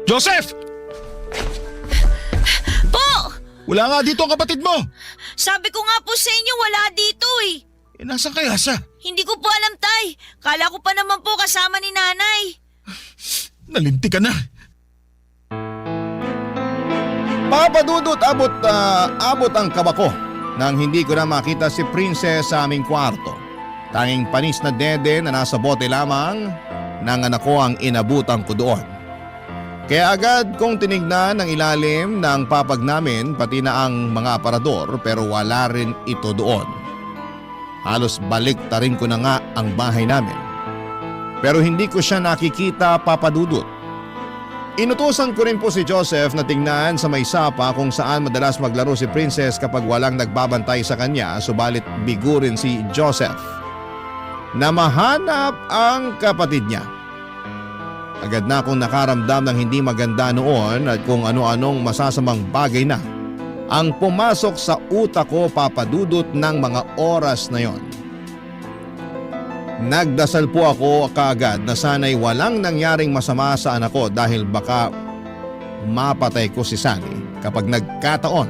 Joseph! Po! Wala nga dito ang kapatid mo! Sabi ko nga po sa inyo, wala dito eh. Nasaan kaya siya? Hindi ko po alam, Tay. Kala ko pa naman po kasama ni Nanay. Nalinti ka na. Papadudot abot ang kaba ko nang hindi ko na makita si Princess sa aming kwarto. Tanging panis na dede na nasa bote lamang ng anak ko ang inabutan ko doon. Kaya agad kong tinignan ang ilalim ng papag namin pati na ang mga aparador pero wala rin ito doon. Halos baliktarin ko na nga ang bahay namin. Pero hindi ko siya nakikita, papadudot. Inutusan ko rin po si Joseph na tingnan sa may sapa kung saan madalas maglaro si Princess kapag walang nagbabantay sa kanya, subalit bigo rin si Joseph na mahanap ang kapatid niya. Agad na akong nakaramdam ng hindi maganda noon at kung ano-anong masasamang bagay na ang pumasok sa utak ko, papadudot ng mga oras na yon. Nagdasal po ako kaagad na sana'y walang nangyaring masama sa anak ko dahil baka mapatay ko si Sally kapag nagkataon.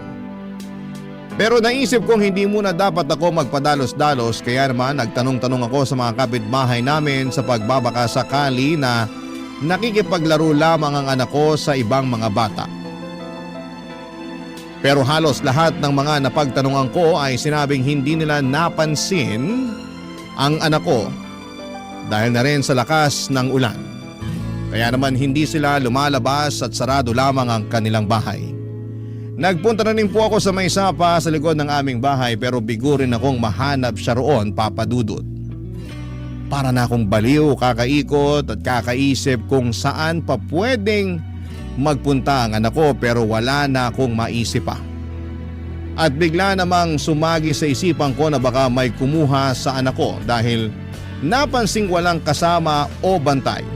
Pero naisip kong hindi muna dapat ako magpadalos-dalos kaya naman nagtanong-tanong ako sa mga kapitbahay namin sa pagbabaka sakali na nakikipaglaro lamang ang anak ko sa ibang mga bata. Pero halos lahat ng mga napagtanungan ko ay sinabing hindi nila napansin ang anak ko dahil na rin sa lakas ng ulan. Kaya naman hindi sila lumalabas at sarado lamang ang kanilang bahay. Nagpunta na rin po ako sa may sapa sa likod ng aming bahay pero bigo rin akong mahanap siya roon, papadudot. Para na akong baliw, kakaikot at kakaisip kung saan pa pwedeng magpunta ang anak ko pero wala na akong maisip pa. At bigla namang sumagi sa isipan ko na baka may kumuha sa anak ko dahil napansing walang kasama o bantay.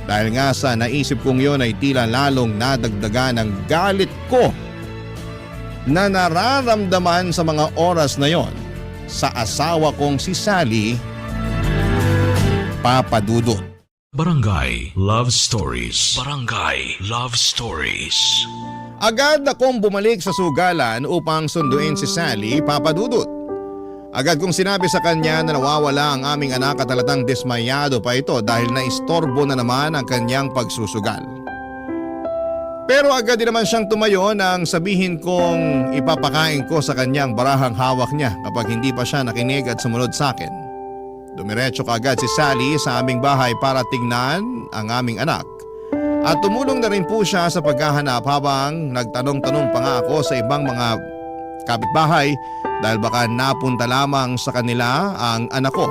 Dahil nga sa naisip kong yon ay tila lalong nadagdagan ng galit ko na nararamdaman sa mga oras na yon sa asawa kong si Sally, papadudot. Barangay Love Stories. Barangay Love Stories. Agad akong bumalik sa sugalan upang sunduin si Sally, papadudot. Agad kong sinabi sa kanya na nawawala ang aming anak at talatang dismayado pa ito dahil naistorbo na naman ang kanyang pagsusugal. Pero agad din naman siyang tumayo nang sabihin kong ipapakain ko sa kanyang barahang hawak niya kapag hindi pa siya nakinig at sumunod sa akin. Dumiretso kaagad si Sally sa aming bahay para tignan ang aming anak. At tumulong na rin po siya sa paghahanap habang nagtanong-tanong pa nga ako sa ibang mga kapitbahay dahil baka napunta lamang sa kanila ang anak ko.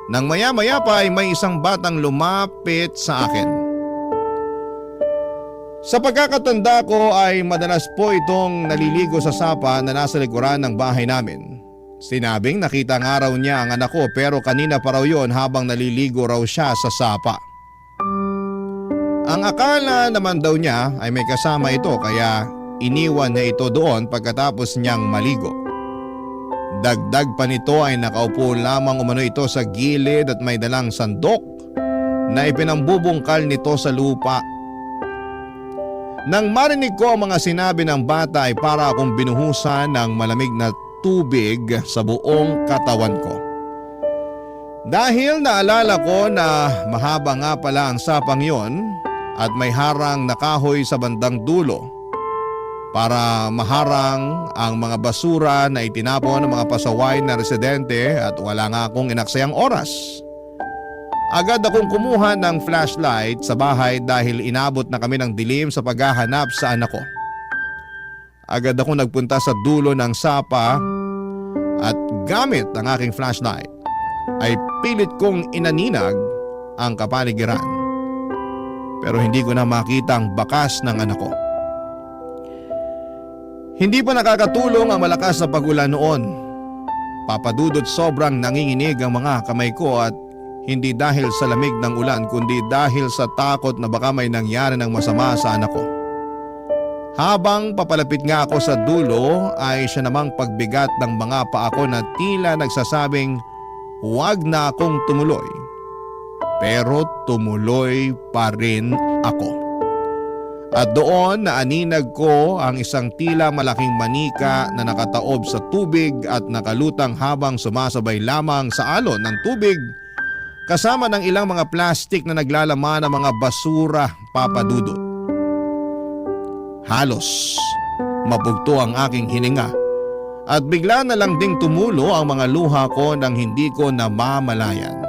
Nang maya-maya pa ay may isang batang lumapit sa akin. Sa pagkakatanda ko ay madalas po itong naliligo sa sapa na nasa likuran ng bahay namin. Sinabing nakita nga raw niya ang anak ko pero kanina pa raw yon habang naliligo raw siya sa sapa. Ang akala naman daw niya ay may kasama ito kaya iniwan niya ito doon pagkatapos niyang maligo. Dagdag pa nito ay nakaupo lamang umano ito sa gilid at may dalang sandok na ipinambubungkal nito sa lupa. Nang marinig ko ang mga sinabi ng bata ay para akong binuhusan ng malamig na tubig sa buong katawan ko. Dahil naalala ko na mahaba nga pala ang sapang yon at may harang na kahoy sa bandang dulo para maharang ang mga basura na itinapon ng mga pasaway na residente at wala nga akong inaksayang oras. Agad akong kumuha ng flashlight sa bahay dahil inabot na kami ng dilim sa paghahanap sa anak ko. Agad akong nagpunta sa dulo ng sapa at gamit ang aking flashlight ay pilit kong inaninag ang kapaligiran. Pero hindi ko na makita ang bakas ng anak ko. Hindi pa nakakatulong ang malakas na pag-ulan noon. Papadudot sobrang nanginginig ang mga kamay ko at Hindi dahil sa lamig ng ulan kundi dahil sa takot na baka may nangyari ng masama sa anak ko. Habang papalapit nga ako sa dulo ay siya namang pagbigat ng mga paa ko na tila nagsasabing huwag na akong tumuloy. Pero tumuloy pa rin ako. At doon naaninag ko ang isang tila malaking manika na nakataob sa tubig at nakalutang habang sumasabay lamang sa alon ng tubig kasama ng ilang mga plastik na naglalaman ng mga basura, Papa Dudut. Halos mabugto ang aking hininga at bigla na lang ding tumulo ang mga luha ko nang hindi ko namamalayan.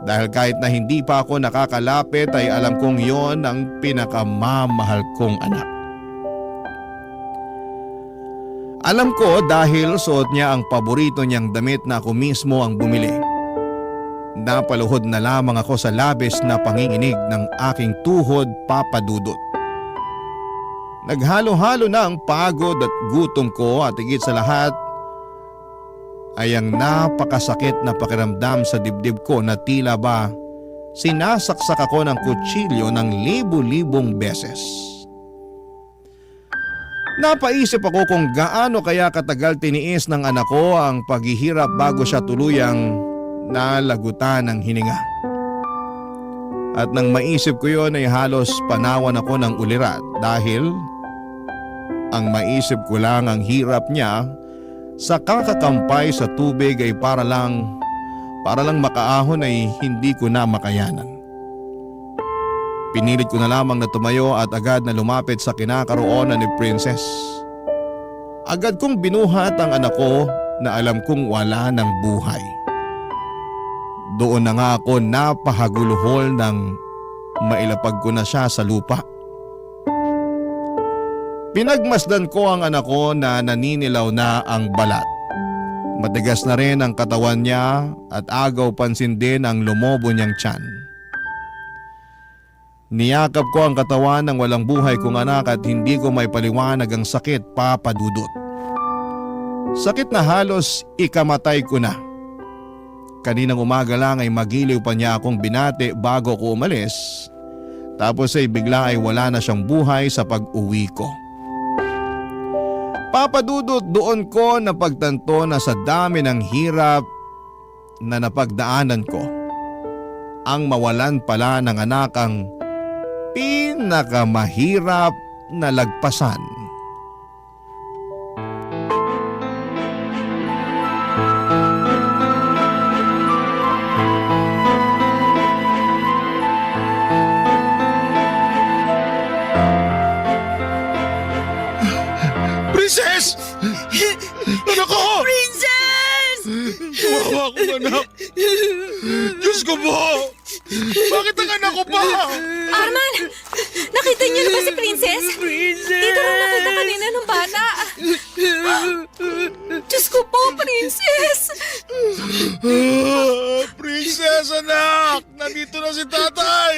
Dahil kahit na hindi pa ako nakakalapit ay alam kong yon ang pinakamamahal kong anak. Alam ko dahil suot niya ang paborito niyang damit na ako mismo ang bumili. Napaluhod na lamang ako sa labis na panginginig ng aking tuhod, Papa Dudut. Naghalo-halo na ang pagod at gutom ko at higit sa lahat ay ang napakasakit na pakiramdam sa dibdib ko na tila ba sinasaksak ako ng kutsilyo ng libu-libong beses. Napaisip ako kung gaano kaya katagal tiniis ng anak ko ang paghihirap bago siya tuluyang nalagutan ng hininga. At nang maisip ko yon ay halos panawan ako ng ulirat dahil ang maisip ko lang ang hirap niya sa kakakampay sa tubig ay para lang makaahon ay hindi ko na makayanan. Pinilit ko na lamang na tumayo at agad na lumapit sa kinakaroonan ni Princess. Agad kong binuhat ang anak ko na alam kong wala ng buhay. Doon na nga ako napahaguluhol nang mailapag ko na siya sa lupa. Pinagmasdan ko ang anak ko na naninilaw na ang balat. Matigas na rin ang katawan niya at agaw pansin din ang lumobo niyang tiyan. Niyakap ko ang katawan ng walang buhay kong anak at hindi ko may paliwanag ang sakit, Papa Dudut. Sakit na halos ikamatay ko na. Kaninang umaga lang ay magiliw pa niya akong binati bago ko umalis. Tapos ay bigla ay wala na siyang buhay sa pag-uwi ko. Papa Dudut, doon ko napagtanto na sa dami ng hirap na napagdaanan ko, ang mawalan pala ng anak ang pinakamahirap na lagpasan. Princess! Anak ko! Princess! Wawa akong anak! Diyos ko po! Bakit ang anak ko pa? Arman! Nakita niyo na ba si Princess? Princess! Dito lang nakita kanina ng bata. Diyos ko po, Princess! Princess, anak! Nandito na si tatay!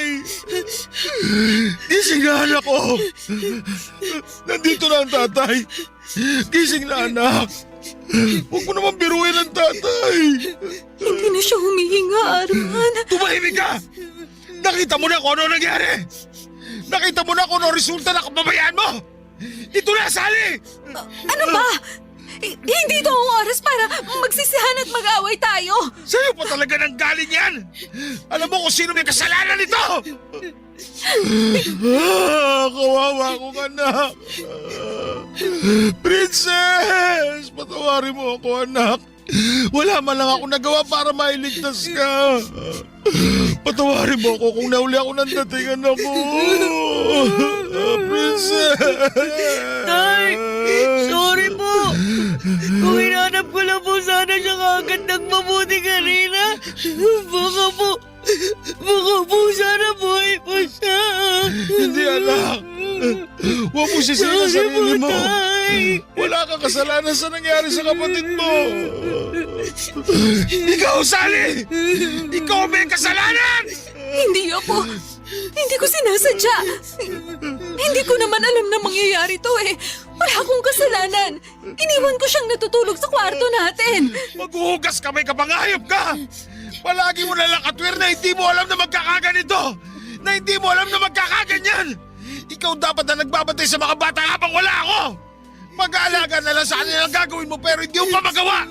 Gising na, anak ko! Nandito na ang tatay! Gising na, anak! Huwag mo naman biruin ang tatay! Hindi na siya humihinga, Arman. Tumahimik ka! Nakita mo na kung ano nangyari! Nakita mo na kung ano resulta ng kababayaan mo! Ito na, Sally! Ano ba? Hindi ito ang oras para magsisihan at mag-away tayo. Sa'yo pa talaga nang galing yan! Alam mo kung sino may kasalanan nito! Kawawa akong anak! Princess! Patawarin mo ako, anak! Wala man lang ako nagawa para mailigtas ka! Patawarin mo ako kung nauli ako ng datingan ako! Princess! Tay! Sorry po! Kung hinanap ko lang po sana siya kagad ng mabuti kanina, baka po sana buhay po siya. Hindi, anak! Huwag mo sisihin ang sarili mo! Tay! Wala kang kasalanan sa nangyari sa kapatid mo! Ikaw, Sally! Ikaw may kasalanan! Hindi ako. Hindi ko sinasadya. Hindi ko naman alam na mangyayari to eh. Wala akong kasalanan. Iniwan ko siyang natutulog sa kwarto natin. Maghuhugas kamay ka, pangayop ka! Palagi mo na lang katwir na hindi mo alam na magkakaganito! Na hindi mo alam na magkakaganyan! Ikaw dapat na nagbabantay sa mga bata habang wala ako! Mag-aalaga na lang sa kanilang gagawin mo pero hindi mo pa magawa!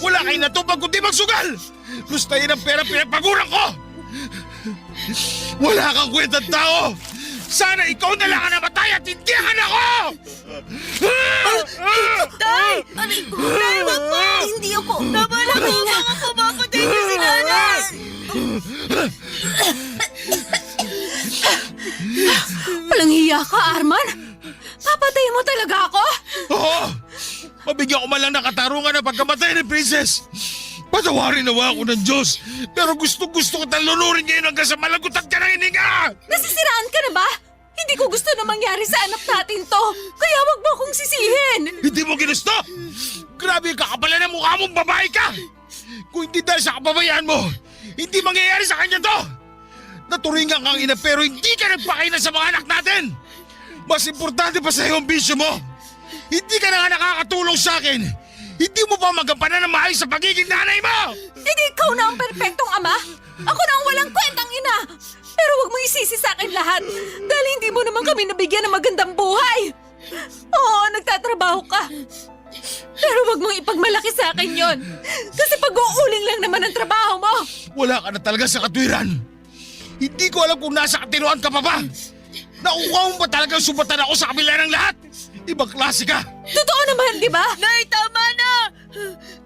Wala kayo natupag kundi magsugal! Lustayin ang pera pinagpaguran ko! Wala kang kwentang tao! Sana ikaw na lang ang namatay at hindi ang anak ko! Tay! Tay, wag po! Hindi ako! Tama na po! Baka pumapatay niyo si nanay! Walang hiya ka, Arman! Papatay mo talaga ako? Oo! Mabigyan ko man lang ng katarungan na pagkamatay ni Princess! Patawarin nawa ako ng Diyos! Pero gusto-gusto ko talunurin ngayon hanggang sa malagutan ka ng hininga! Nasisiraan ka na ba? Hindi ko gusto na mangyari sa anak natin to. Kaya wag mo akong sisihin. Hindi mo ginusto! Grabe yung kakapalan ng mukha mong babae ka! Kung hindi dahil sa kababayaan mo, hindi mangyayari sa kanya to! Naturingan kang ina pero hindi ka nagpakailan sa mga anak natin! Mas importante pa sa iyo ang bisyo mo! Hindi ka na nga nakakatulong sa akin! Hindi mo pa magampanan ng maayos sa pagiging nanay mo! Hindi ikaw na ang perpektong ama. Ako na ang walang kwentang ina. Pero wag mo isisi sa akin lahat. Dahil hindi mo naman kami nabigyan ng magandang buhay. Oo, nagtatrabaho ka. Pero wag mong ipagmalaki sa akin yon. Kasi pag-uuling lang naman ang trabaho mo. Wala ka na talaga sa katwiran! Hindi ko alam kung nasa katinuan ka pa ba! Nakuha mo ba talagang sumbatan ako sa kabila ng lahat? Ibang klase ka! Totoo naman, di ba? Nay, tama na!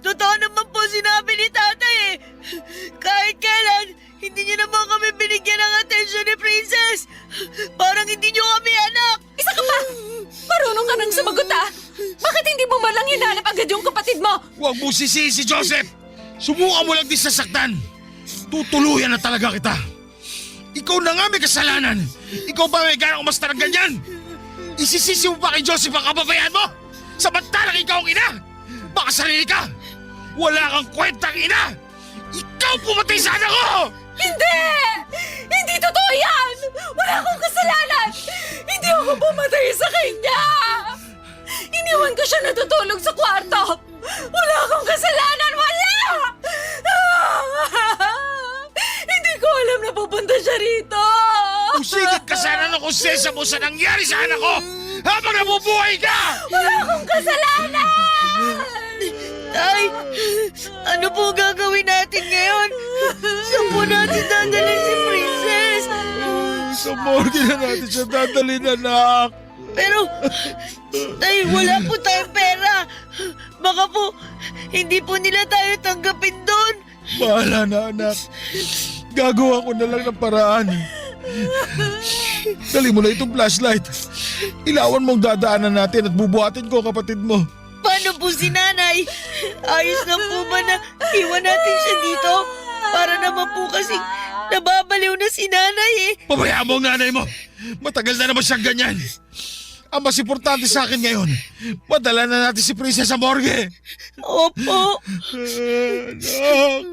Totoo naman po sinabi ni tatay eh. Kahit kailan, hindi niyo naman kami binigyan ng atensyon ni Princess. Parang hindi niyo kami anak. Isa ka pa! Marunong ka nang sumagot ah! Bakit hindi mo man lang hinanap agad yung kapatid mo? Huwag mo sisihin si Joseph! Subukan mo lang din sasaktan! Tutuluyan na talaga kita! Ikaw na nga may kasalanan! Ikaw ba may ganang umastar ng ganyan? Isisisi mo pa kay Joseph ang kababayan mo? Samantalang ikaw ang ina! Baka sarili ka! Wala kang kwentang ina! Ikaw pumatay sa anak ko! Hindi! Hindi totoo yan! Wala akong kasalanan! Hindi ako pumatay sa kanya! Iniwan ko siya natutulog sa kwarto! Wala akong kasalanan! Wala! Hindi ko alam na pupunta siya rito! Usigit ka sana ng konsensya mo sa nangyari sa anak ko habang nabubuhay ka! Wala akong kasalanan! Tay, ano po gagawin natin ngayon? Saan po natin dadalhin si Princess? Sa morgue na natin siya dadalhin, anak! Pero, tay, wala po tayong pera. Baka po, hindi po nila tayo tanggapin doon. Bahala na, anak. Gagawa ko na lang ng paraan. Dali mo na itong flashlight. Ilawan mong dadaanan natin at bubuhatin ko kapatid mo. Paano po si nanay? Ayos lang po ba na iwan natin siya dito? Para naman po kasing nababaliw na si nanay eh. Pabayaan mo ang nanay mo. Matagal na naman siyang ganyan. Ang mas importante sa akin ngayon, madala na natin si Princess sa morgue. Opo. Anak.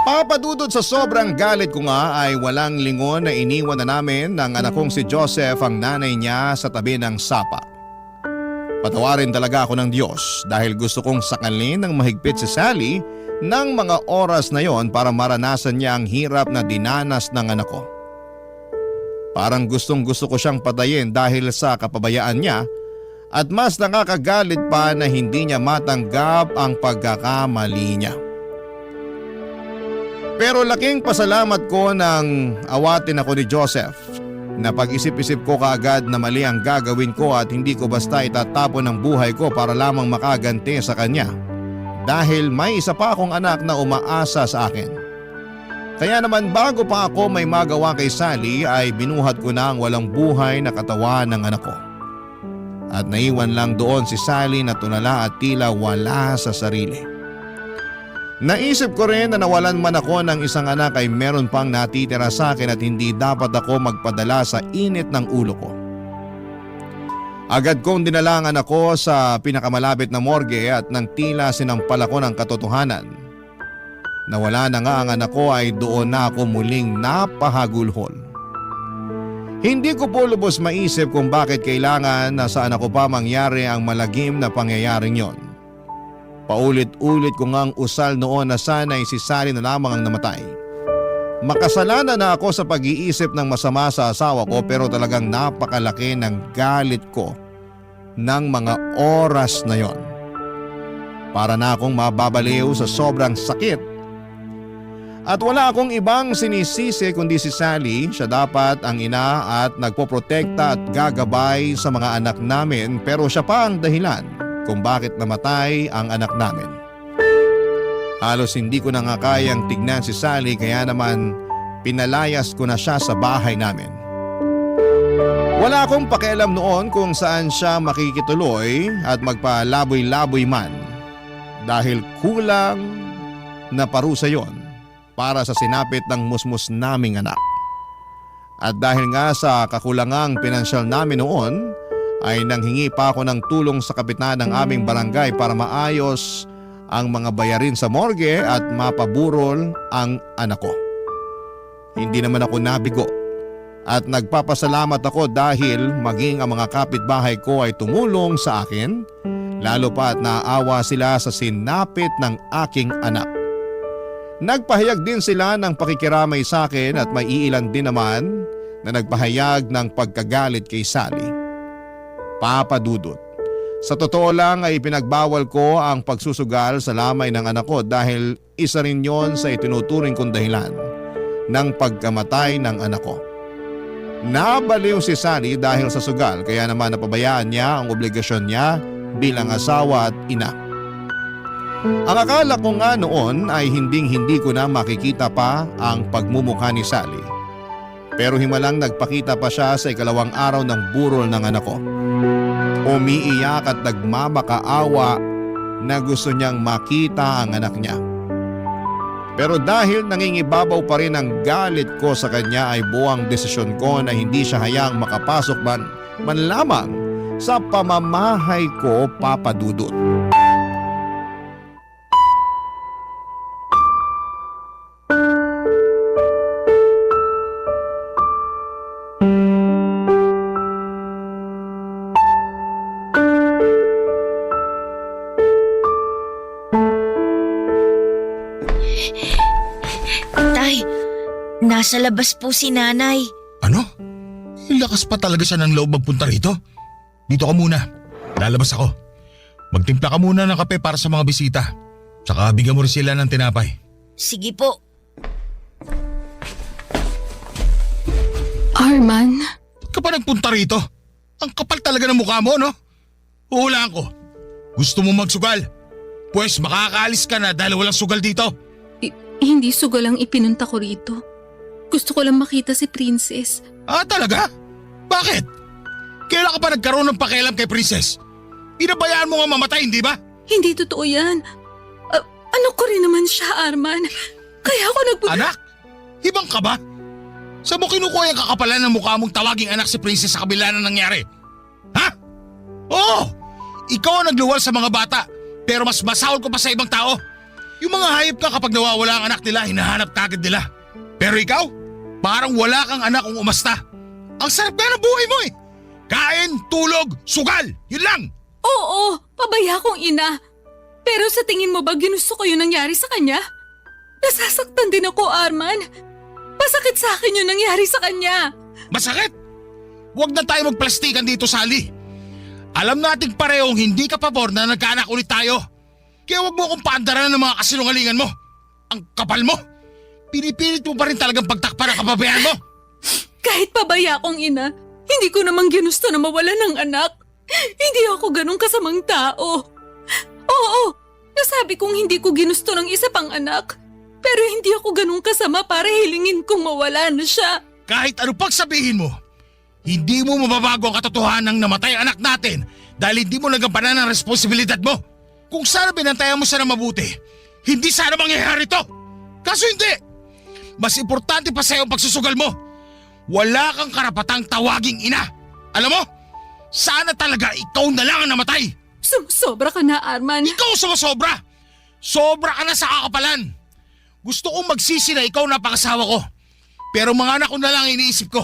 Papadudod sa sobrang galit ko nga ay walang lingon na iniwan na namin ng anak kong si Joseph ang nanay niya sa tabi ng sapa. Patawarin talaga ako ng Diyos dahil gusto kong sakalin ng mahigpit si Sally ng mga oras na yon para maranasan niya ang hirap na dinanas ng anak ko. Parang gustong gusto ko siyang patayin dahil sa kapabayaan niya at mas nakakagalit pa na hindi niya matanggap ang pagkakamali niya. Pero laking pasalamat ko nang awatin ako ni Joseph na pag-isip-isip ko kaagad na mali ang gagawin ko at hindi ko basta itatapon ang buhay ko para lamang makaganti sa kanya dahil may isa pa akong anak na umaasa sa akin. Kaya naman bago pa ako may magawa kay Sally ay binuhat ko na ang walang buhay na katawan ng anak ko. At naiwan lang doon si Sally na tulala at tila wala sa sarili. Naisip ko rin na nawalan man ako ng isang anak ay meron pang natitira sa akin at hindi dapat ako magpadala sa init ng ulo ko. Agad kong dinalangan ako sa pinakamalapit na morgue at nang tila sinampal ako ng katotohanan na wala na nga ang anak ko ay doon na ako muling napahagulhol. Hindi ko po lubos maisip kung bakit kailangan na sa anak ko pa mangyari ang malagim na pangyayaring yon. Paulit-ulit ko ngang usal noon na sana'y si Sally na lamang ang namatay. Makasalanan na ako sa pag-iisip ng masama sa asawa ko pero talagang napakalaki ng galit ko ng mga oras na yon. Para na akong mababaliw sa sobrang sakit. At wala akong ibang sinisisi kundi si Sally. Siya dapat ang ina at nagpoprotekta at gagabay sa mga anak namin pero siya pa ang dahilan kung bakit namatay ang anak namin. Halos hindi ko na nga kayang tignan si Sally kaya naman pinalayas ko na siya sa bahay namin. Wala akong pakialam noon kung saan siya makikituloy at magpalaboy-laboy man dahil kulang na parusa yon para sa sinapit ng musmus naming anak. At dahil nga sa kakulangang pinansyal namin noon ay nanghingi pa ako ng tulong sa kapitan ng aming barangay para maayos ang mga bayarin sa morgue at mapaburol ang anak ko. Hindi naman ako nabigo at nagpapasalamat ako dahil maging ang mga kapitbahay ko ay tumulong sa akin, lalo pa at naawa sila sa sinapit ng aking anak. Nagpahayag din sila ng pakikiramay sa akin at may iilan din naman na nagpahayag ng pagkagalit kay Sally. Papa Dudut, sa totoo lang ay pinagbawal ko ang pagsusugal sa lamay ng anak ko dahil isa rin yon sa itinuturing kong dahilan ng pagkamatay ng anak ko. Nabaliw si Sally dahil sa sugal kaya naman napabayaan niya ang obligasyon niya bilang asawa at ina. Ang akala ko nga noon ay hindi ko na makikita pa ang pagmumukha ni Sally. Pero himalang nagpakita pa siya sa ikalawang araw ng burol ng anak ko. Umiiyak at nagmamakaawa na gusto niyang makita ang anak niya. Pero dahil nangingibabaw pa rin ang galit ko sa kanya ay buwang desisyon ko na hindi siya hayang makapasok man lamang sa pamamahay ko, Papa Dudut. Nasa labas po si nanay. Ano? Lakas pa talaga siya ng loob magpunta rito. Dito ka muna. Lalabas ako. Magtimpla ka muna ng kape para sa mga bisita. Tsaka bigyan mo rin sila ng tinapay. Sige po. Arman? Ba't ka pa nagpunta rito? Ang kapal talaga ng mukha mo, no? Huhulaan ko. Gusto mo magsugal? Pues makakaalis ka na dahil walang sugal dito. Hindi sugal ang ipinunta ko rito. Gusto ko lang makita si Princess. Ah, talaga? Bakit? Kailan ka pa nagkaroon ng pakialam kay Princess? Pinabayaan mo nga mamatay, hindi ba? Hindi totoo yan. Ano ko rin naman siya, Arman. Kaya ako Anak? Hibang ka ba? Saan mo kinukuha yung kakapalan ng mukha mong tawaging anak si Princess sa kabila na nangyari? Ha? Oo! Ikaw ang nagluwal sa mga bata, pero mas masahol ko pa sa ibang tao. Yung mga hayop ka kapag nawawala ang anak nila, hinahanap kagad nila. Pero ikaw, parang wala kang anak kung umasta. Ang sarap nga ng buhay mo eh. Kain, tulog, sugal, yun lang. Oo, pabaya kong ina. Pero sa tingin mo ba ginusto ko yung nangyari sa kanya? Nasasaktan din ako, Arman. Pasakit sa akin yung nangyari sa kanya. Masakit? Huwag na tayo magplastikan dito, Sally. Alam nating parehong hindi ka pabor na nagkaanak ulit tayo. Kaya huwag mo akong paandaran ng mga kasinungalingan mo. Ang kapal mo. Pinipilit mo pa rin talagang pagtakpan ang kababayan mo. Kahit pabaya kong ina, hindi ko namang ginusto na mawala ng anak. Hindi ako ganun kasamang tao. Oo, nasabi kong hindi ko ginusto ng isa pang anak. Pero hindi ako ganun kasama para hilingin kong mawala na siya. Kahit ano pag sabihin mo, hindi mo mababago ang katotohanan ng namatay ang anak natin dahil hindi mo nagampanan ang responsibilidad mo. Kung sana binantayan mo siya na mabuti, hindi sana mangyayari to. Kaso hindi. Mas importante pa sa'yo ang pagsusugal mo. Wala kang karapatang tawaging ina. Alam mo, Sana talaga ikaw na lang ang namatay. Sumusobra ka na, Arman. Ikaw sumasobra. Sobra ka na sa kakapalan. Gusto kong magsisi na ikaw na pangasawa ko. Pero mga anak ko na lang iniisip ko.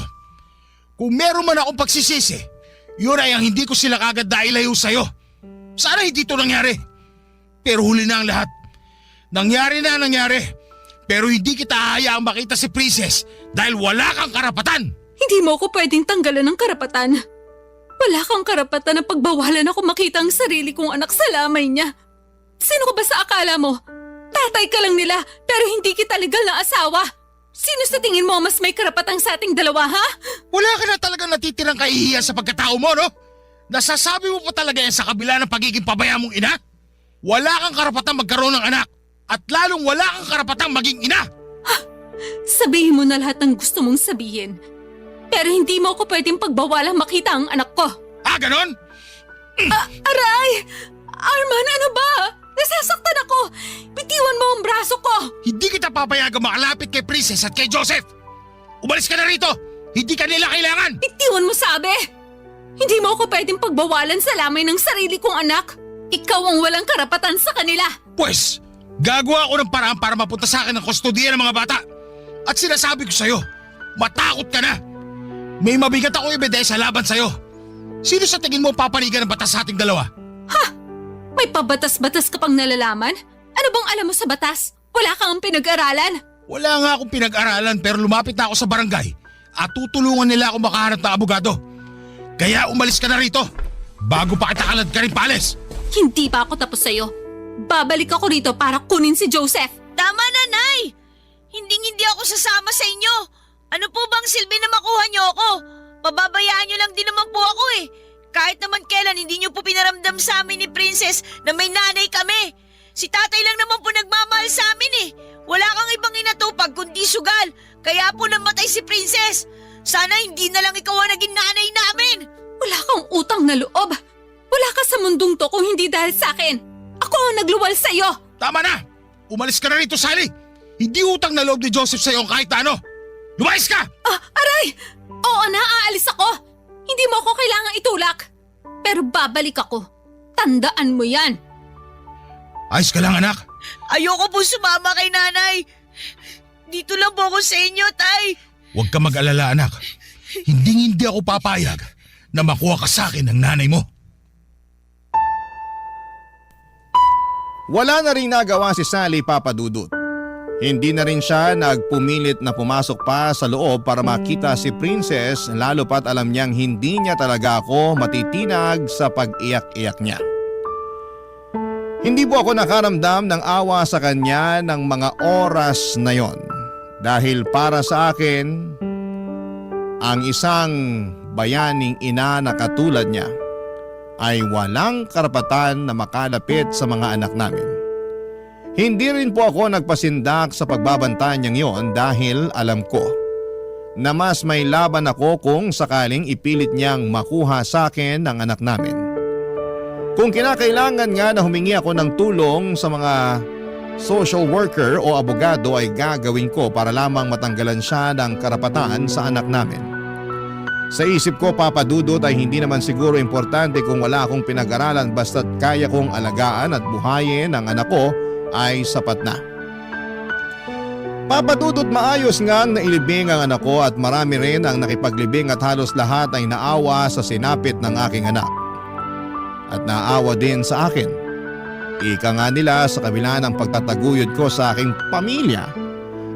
Kung meron man akong pagsisisi, yun ay ang hindi ko sila kagad nailayo sa'yo. Sana hindi ito nangyari. Pero huli na ang lahat. Nangyari. Pero hindi kita hahayaang makita si Princess dahil wala kang karapatan. Hindi mo ako pwedeng tanggalan ng karapatan. Wala kang karapatan na pagbawalan ako makita ang sarili kong anak sa lamay niya. Sino ka ba sa akala mo? Tatay ka lang nila pero hindi kita legal na asawa. Sino sa tingin mo mas may karapatan sa ating dalawa, ha? Wala ka na talagang natitirang kahihiyan sa pagkatao mo, no? Nasasabi mo pa talaga yan sa kabila ng pagiging pabaya mong ina? Wala kang karapatang magkaroon ng anak at lalong wala kang karapatang maging ina. Sabihin mo na lahat ng gusto mong sabihin. Pero hindi mo ako pwedeng pagbawalang makita ang anak ko. Ganon? Aray! Arman, ano ba? Nasasaktan ako! Bitiwan mo ang braso ko! Hindi kita papayagang makalapit kay Princess at kay Joseph. Umalis ka na rito! Hindi ka nila kailangan! Bitiwan mo, sabi! Hindi mo ako pwedeng pagbawalan sa lamay ng sarili kong anak. Ikaw ang walang karapatan sa kanila. Pwes, gagawa ako ng paraan para mapunta sa akin ang kustodiya ng mga bata. At sinasabi ko sa'yo, matakot ka na. May mabigat ako ebidensya laban sa'yo. Sino sa tingin mo papanigan ng batas sa ating dalawa? May pabatas-batas ka pang nalalaman? Ano bang alam mo sa batas? Wala kang pinag-aralan? Wala nga akong pinag-aralan pero lumapit na ako sa barangay at tutulungan nila ako makahanap ng abogado. Kaya umalis ka na rito bago pa kita kalad ka rin paalis. Hindi pa ako tapos sa'yo. Babalik ako rito para kunin si Joseph. Tama na, Nay! Hindi ako sasama sa inyo. Ano po bang silbi na makuha niyo ako? Pababayaan niyo lang din naman po ako eh. Kahit naman kailan hindi niyo po pinaramdam sa amin ni Princess na may nanay kami. Si tatay lang naman po nagmamahal sa amin eh. Wala kang ibang inatupag kundi sugal. Kaya po namatay si Princess. Sana hindi na lang ikaw ang naging nanay namin. Wala kang utang na loob. Wala ka sa mundong to kung hindi dahil sa akin. Ako ang nagluwal sa'yo. Tama na! Umalis ka na rito, Sally! Hindi utang na loob ni Joseph sa'yo kahit ano! Lumayas ka! Aray! Oo na, aalis ako. Hindi mo ako kailangang itulak. Pero babalik ako. Tandaan mo yan. Ayos ka lang, anak. Ayoko po sumama kay nanay. Dito lang po ako sa inyo, tay. Huwag ka mag-alala, anak. Hindi ako papayag na makuha ka sa akin ng nanay mo. Wala na rin nagawa si Sally, Papa Dudut. Hindi na rin siya nagpumilit na pumasok pa sa loob para makita si Princess lalo pat alam niyang hindi niya talaga ako matitinag sa pag-iyak-iyak niya. Hindi po ako nakaramdam ng awa sa kanya ng mga oras na yon dahil para sa akin, ang isang bayaning ina na katulad niya ay walang karapatan na makalapit sa mga anak namin. Hindi rin po ako nagpasindak sa pagbabantayan niyang yon dahil alam ko na mas may laban ako kung sakaling ipilit niyang makuha sa akin ang anak namin. Kung kinakailangan nga na humingi ako ng tulong sa mga social worker o abogado ay gagawin ko para lamang matanggalan siya ng karapatan sa anak namin. Sa isip ko, Papa Dudut, ay hindi naman siguro importante kung wala akong pinag-aralan basta't kaya kong alagaan at buhayin ang anak ko ay sapat na. Papa Dudut, maayos ngang nailibing ang anak ko at marami rin ang nakipaglibing at halos lahat ay naawa sa sinapit ng aking anak. At naawa din sa akin. Ika nga nila sa kabila ng pagtataguyod ko sa aking pamilya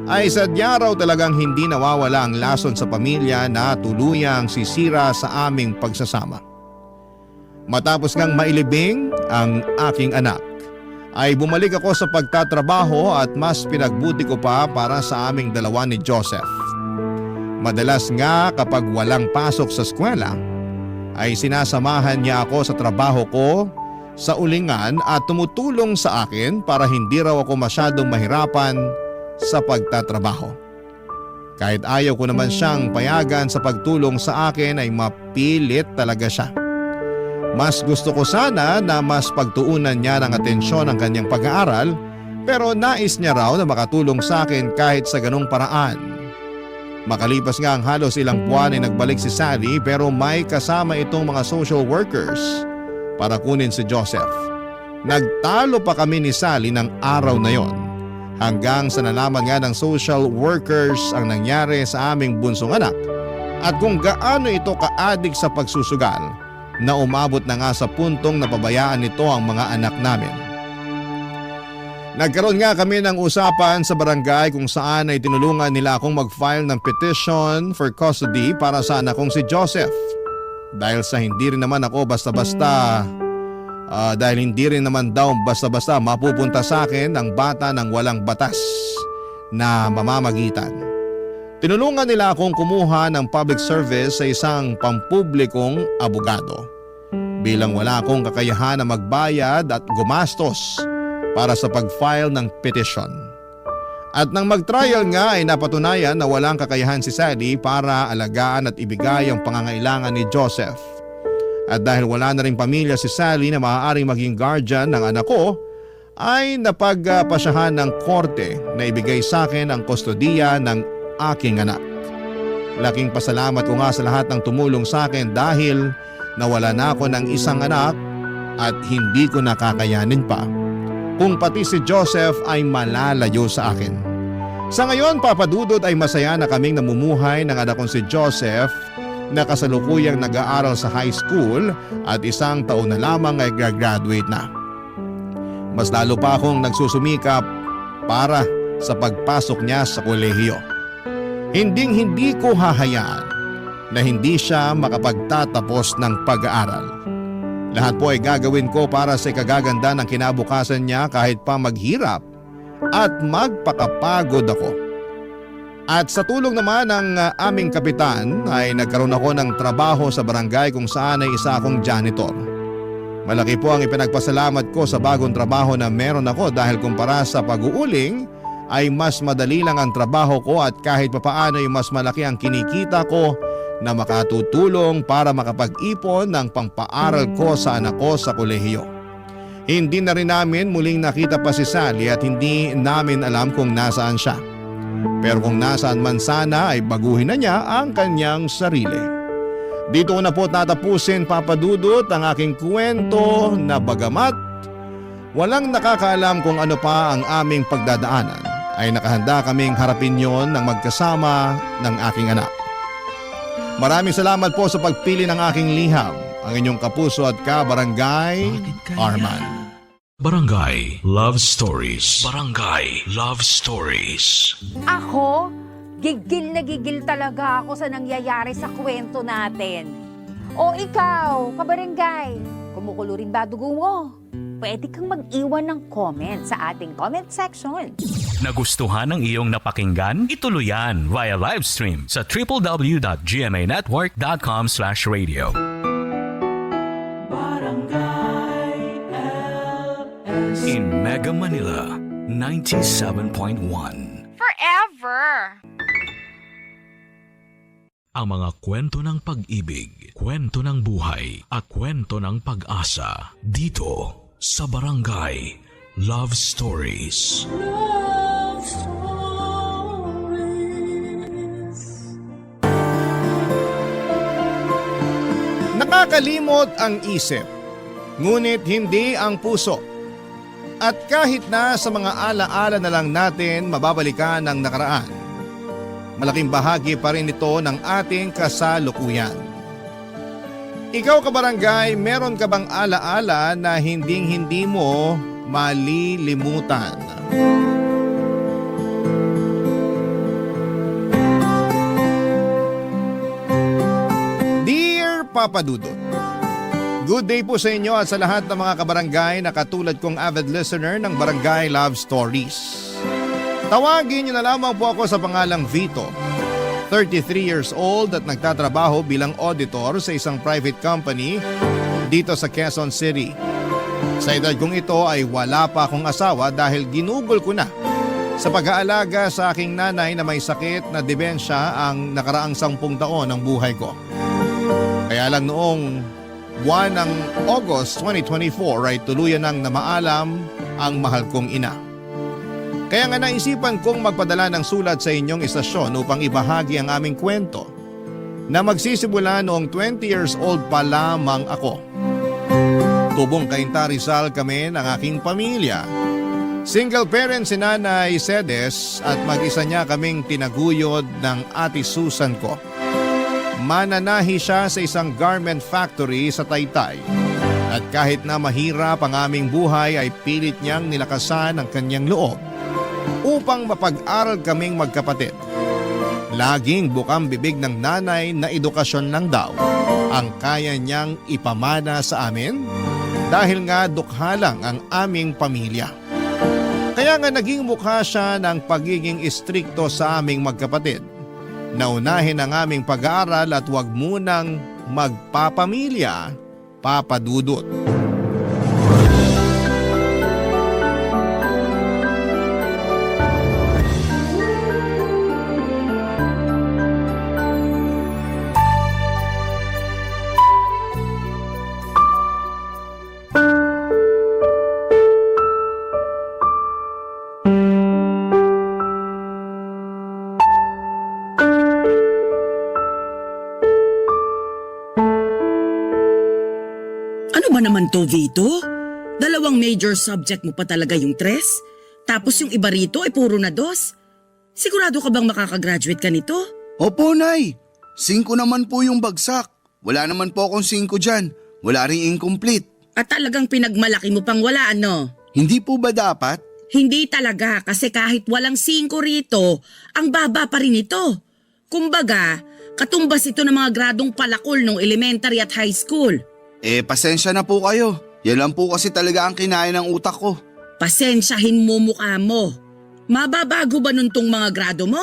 ay sadya raw talagang hindi nawawala ang lason sa pamilya na tuluyang sisira sa aming pagsasama. Matapos ngang mailibing ang aking anak, ay bumalik ako sa pagtatrabaho at mas pinagbuti ko pa para sa aming dalawa ni Joseph. Madalas nga kapag walang pasok sa eskwela, ay sinasamahan niya ako sa trabaho ko sa ulingan at tumutulong sa akin para hindi raw ako masyadong mahirapan sa pagtatrabaho. Kahit ayaw ko naman siyang payagan sa pagtulong sa akin ay mapilit talaga siya. Mas gusto ko sana na mas pagtuunan niya ng atensyon ang kanyang pag-aaral pero nais niya raw na makatulong sa akin kahit sa ganong paraan. Makalipas nga ang halos ilang buwan ay nagbalik si Sally pero may kasama itong mga social workers para kunin si Joseph. Nagtalo pa kami ni Sally ng araw na yon hanggang sa nalaman nga ng social workers ang nangyari sa aming bunsong anak at kung gaano ito ka-addict sa pagsusugal na umabot na nga sa puntong napabayaan nito ang mga anak namin. Nagkaroon nga kami ng usapan sa barangay kung saan ay tinulungan nila akong mag-file ng petition for custody para sa anak kong si Joseph. Dahil hindi rin naman basta-basta mapupunta sa akin ang bata ng walang batas na mamamagitan. Tinulungan nila akong kumuha ng public service sa isang pampublikong abogado bilang wala akong kakayahan na magbayad at gumastos para sa pag-file ng petition. At nang mag-trial nga ay napatunayan na walang kakayahan si Sally para alagaan at ibigay ang pangangailangan ni Joseph. At dahil wala na rin pamilya si Sally na maaaring maging guardian ng anak ko, ay napagpasyahan ng korte na ibigay sa akin ang kustodiya ng aking anak. Laking pasalamat ko nga sa lahat ng tumulong sa akin dahil nawala na ako ng isang anak at hindi ko nakakayanin pa kung pati si Joseph ay malalayo sa akin. Sa ngayon, Papa Dudut, ay masaya na kaming namumuhay ng anak kong si Joseph na kasalukuyang nag-aaral sa high school at isang taon na lamang ay graduate na. Mas lalo pa akong nagsusumikap para sa pagpasok niya sa kolehiyo. Hinding-hindi ko hahayaan na hindi siya makapagtatapos ng pag-aaral. Lahat po ay gagawin ko para sa ikagaganda ng kinabukasan niya kahit pa maghirap at magpakapagod ako. At sa tulong naman ng aming kapitan ay nagkaroon ako ng trabaho sa barangay kung saan ay isa akong janitor. Malaki po ang ipinagpasalamat ko sa bagong trabaho na meron ako dahil kumpara sa pag-uuling ay mas madali lang ang trabaho ko at kahit papaano ay mas malaki ang kinikita ko na makatutulong para makapag-ipon ng pangpaaral ko sa anak ko sa kolehiyo. Hindi na rin namin muling nakita pa si Sally at hindi namin alam kung nasaan siya. Pero kung nasaan man sana ay baguhin na niya ang kanyang sarili. Dito ko na po tatapusin, Papa Dudut, ang aking kwento na bagamat walang nakakaalam kung ano pa ang aming pagdadaanan ay nakahanda kaming harapin yon ng magkasama ng aking anak. Maraming salamat po sa pagpili ng aking liham, ang inyong kapuso at ka-barangay, Arman. Barangay Love Stories. Barangay Love Stories. Ako, gigil na gigil talaga ako sa nangyayari sa kwento natin. O ikaw, kabarangay, kumukulo rin ba dugo mo? Pwede kang mag-iwan ng comment sa ating comment section. Nagustuhan ng iyong napakinggan? Ituloy yan via live stream sa www.gmanetwork.com/radio. In Mega Manila, 97.1. Forever! Ang mga kwento ng pag-ibig, kwento ng buhay at kwento ng pag-asa dito sa Barangay Love Stories. Love Stories. Nakakalimot ang isip, ngunit hindi ang puso. At kahit na sa mga alaala na lang natin mababalikan ang nakaraan, malaking bahagi pa rin ito ng ating kasalukuyan. Ikaw, kabarangay, meron ka bang alaala na hinding-hindi mo malilimutan? Dear Papa Dudut, good day po sa inyo at sa lahat ng mga kabarangay na katulad kong avid listener ng Barangay Love Stories. Tawagin niyo na lamang po ako sa pangalang Vito, 33 years old at nagtatrabaho bilang auditor sa isang private company dito sa Quezon City. Sa edad kong ito ay wala pa akong asawa dahil ginugol ko na sa pag-aalaga sa aking nanay na may sakit na demensya ang nakaraang 10 taon ng buhay ko. Kaya lang noong buwan ng August 2024 ay tuluyan nang namaalam ang mahal kong ina. Kaya nga naisipan kong magpadala ng sulat sa inyong istasyon upang ibahagi ang aming kwento na magsisimula noong 20 years old pa lamang ako. Tubong Cainta Rizal kami ng aking pamilya. Single parent si Nanay Cedes at mag-isa niya kaming tinaguyod ng Ate Susan ko. Mananahi siya sa isang garment factory sa Taytay. At kahit na mahirap ang aming buhay ay pilit niyang nilakasan ang kanyang loob upang mapag-aral kaming magkapatid. Laging bukang bibig ng nanay na edukasyon lang daw ang kaya niyang ipamana sa amin dahil nga dukha lang ang aming pamilya. Kaya nga naging mukha siya ng pagiging istrikto sa aming magkapatid. Naunahin ang aming pag-aaral at huwag munang magpapamilya, Papa Dudut. Ano ba naman to, Vito? Dalawang major subject mo pa talaga yung tres? Tapos yung iba rito ay puro na dos? Sigurado ka bang makakagraduate ka nito? Opo, Nay. 5 naman po yung bagsak. Wala naman po akong 5 dyan. Wala ring incomplete. At talagang pinagmalaki mo pang wala, ano? Hindi po ba dapat? Hindi talaga kasi kahit walang 5 rito, ang baba pa rin ito. Kumbaga, katumbas ito ng mga gradong palakol nung elementary at high school. Pasensya na po kayo. Yan lang po kasi talaga ang kinain ng utak ko. Pasensyahin mo mukha mo. Mababago ba nun tong mga grado mo?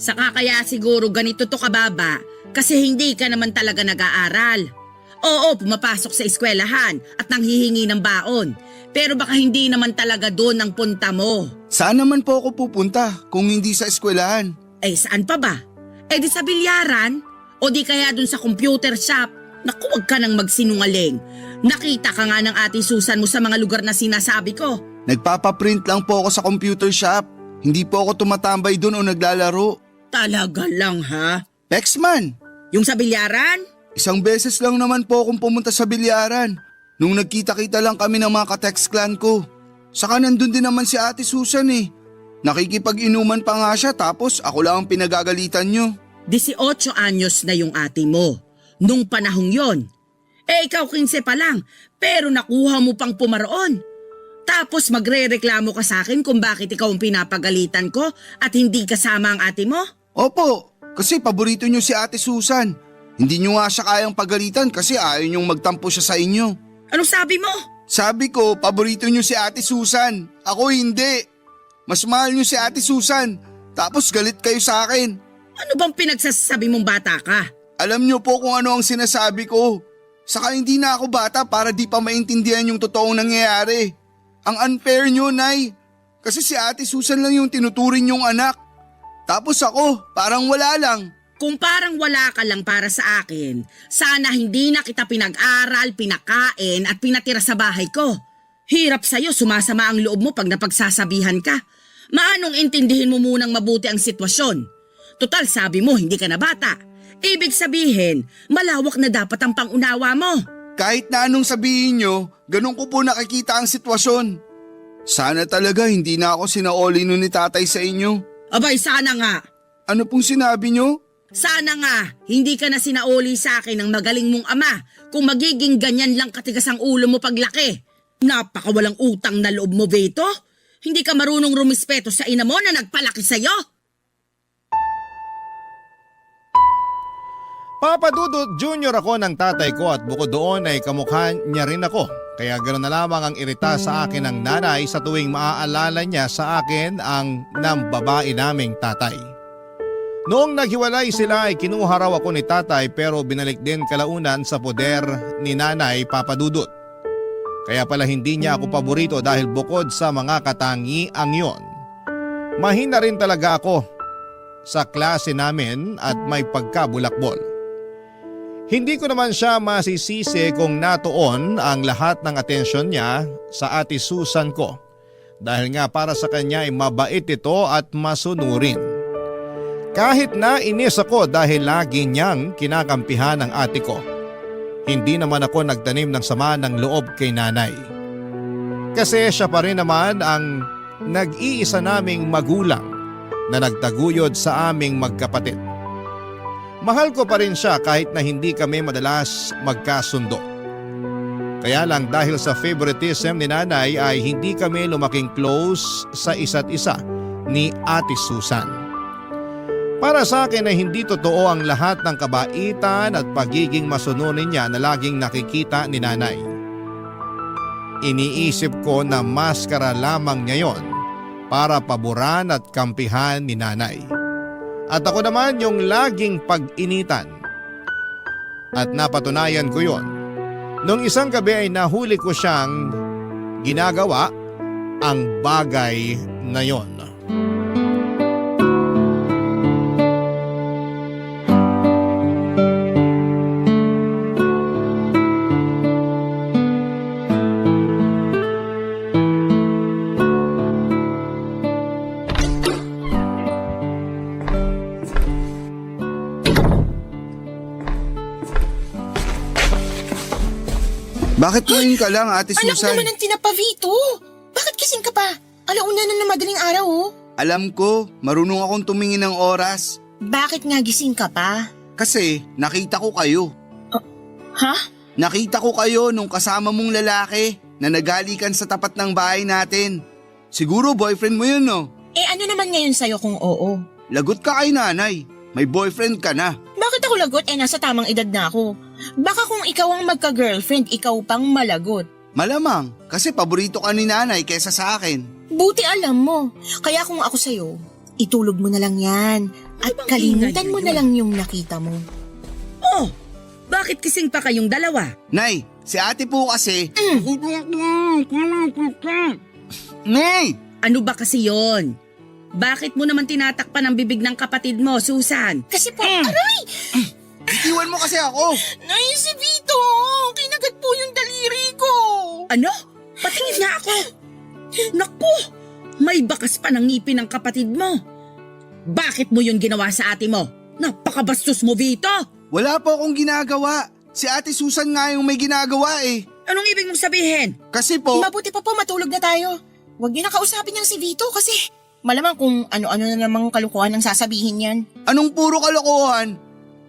Saka kaya siguro ganito to kababa kasi hindi ka naman talaga nag-aaral. Oo, pumapasok sa eskwelahan at nanghihingi ng baon. Pero baka hindi naman talaga doon ang punta mo. Saan naman po ako pupunta kung hindi sa eskwelahan? Saan pa ba? Di sa bilyaran? O di kaya doon sa computer shop? Naku, wag ka nang magsinungaling. Nakita ka nga ng Ate Susan mo sa mga lugar na sinasabi ko. Nagpapaprint lang po ako sa computer shop. Hindi po ako tumatambay doon o naglalaro. Talaga lang ha? Pexman! Yung sa bilyaran? 1 beses lang naman po akong pumunta sa bilyaran. Nung nagkita-kita lang kami ng mga ka-text clan ko. Saka nandun din naman si Ate Susan eh. Nakikipag-inuman pa nga siya tapos ako lang ang pinagagalitan nyo. 18 anyos na yung ate mo. Nung panahong yon. Ikaw 15 pa lang, pero nakuha mo pang pumaroon. Tapos magre-reklamo ka sa akin kung bakit ikaw ang pinapagalitan ko at hindi kasama ang ate mo? Opo, kasi paborito nyo si Ate Susan. Hindi nyo nga siya kayang pagalitan kasi ayaw nyong magtampo siya sa inyo. Anong sabi mo? Sabi ko, paborito nyo si Ate Susan. Ako hindi. Mas mahal nyo si Ate Susan. Tapos galit kayo sa akin. Ano bang pinagsasabi mong bata ka? Alam nyo po kung ano ang sinasabi ko. Saka hindi na ako bata para di pa maintindihan yung totoong nangyayari. Ang unfair nyo, Nay. Kasi si Ate Susan lang yung tinuturing yung anak. Tapos ako, parang wala lang. Kung parang wala ka lang para sa akin, sana hindi na kita pinag-aral, pinakain at pinatira sa bahay ko. Hirap sa'yo, sumasama ang loob mo pag napagsasabihan ka. Maanong intindihin mo munang mabuti ang sitwasyon? Total sabi mo hindi ka na bata. Ibig sabihin, malawak na dapat ang pangunawa mo. Kahit na anong sabihin nyo, ganun ko po nakikita ang sitwasyon. Sana talaga hindi na ako sinaoli nun ni tatay sa inyo. Abay, sana nga. Ano pong sinabi nyo? Sana nga, hindi ka na sinaoli sa akin ng magaling mong ama kung magiging ganyan lang katigas ang ulo mo paglaki. Napakawalang utang na loob mo, Vito. Hindi ka marunong rumispeto sa ina mo na nagpalaki sa'yo. Papa Dudut Jr. ako ng tatay ko at bukod doon ay kamukha niya rin ako. Kaya ganoon na lamang ang irita sa akin ng nanay sa tuwing maaalala niya sa akin ang nambabae naming tatay. Noong naghiwalay sila ay kinuha raw ako ni tatay pero binalik din kalaunan sa poder ni nanay Papa Dudut. Kaya pala hindi niya ako paborito dahil bukod sa mga katangiang yon, mahina rin talaga ako sa klase namin at may pagkabulakbol. Hindi ko naman siya masisisi kung natuon ang lahat ng atensyon niya sa Ate Susan ko dahil nga para sa kanya ay mabait ito at masunurin. Kahit na inis ako dahil lagi niyang kinakampihan ang ate ko, hindi naman ako nagtanim ng sama ng loob kay nanay. Kasi siya pa rin naman ang nag-iisa naming magulang na nagtaguyod sa aming magkapatid. Mahal ko pa rin siya kahit na hindi kami madalas magkasundo. Kaya lang dahil sa favoritism ni nanay ay hindi kami lumaking close sa isa't isa ni Ate Susan. Para sa akin ay hindi totoo ang lahat ng kabaitan at pagiging masunurin niya na laging nakikita ni nanay. Iniisip ko na maskara lamang niya yon para paboran at kampihan ni nanay. At ako naman yung laging pag-initan. At napatunayan ko yon. Nung isang gabi ay nahuli ko siyang ginagawa ang bagay na yon. Bakit ngayon ka lang, Ate Anak Susan? naman ang tinapa, Vito. Bakit kising ka pa? Alauna na ng madaling araw, oh. Alam ko, marunong akong tumingin ng oras. Bakit nga gising ka pa? Kasi nakita ko kayo. Ha? Nakita ko kayo nung kasama mong lalaki na naghalikan sa tapat ng bahay natin. Siguro boyfriend mo yun, no? Eh ano naman ngayon sa'yo kung oo? Lagot ka kay nanay. May boyfriend ka na. Bakit ako lagot? Eh nasa tamang edad na ako. Baka kung ikaw ang magka-girlfriend, ikaw pang malagot. Malamang, kasi paborito ka ni nanay kesa sa akin. Buti alam mo. Kaya kung ako sa'yo, itulog mo na lang yan. At kalimutan mo na lang yung nakita mo. Oh, bakit kising pa kayong dalawa? Nay, si ate po kasi... Nay! Ano ba kasi yon? Bakit mo naman tinatakpan ang bibig ng kapatid mo, Susan? Kasi po, aray! Iwan mo kasi ako! Nay, si Vito! Kinagat po yung daliri ko! Ano? Patingin nga ako! Naku! May bakas pa ng ngipin ng kapatid mo. Bakit mo yun ginawa sa ate mo? Napakabastos mo, Vito! Wala po akong ginagawa. Si ate Susan nga yung may ginagawa eh. Anong ibig mong sabihin? Kasi po... Mabuti pa po matulog na tayo. Huwag niyo na kausapin niyang si Vito kasi malamang kung ano-ano na namang kalukuhan ang sasabihin niyan. Anong puro kalokohan?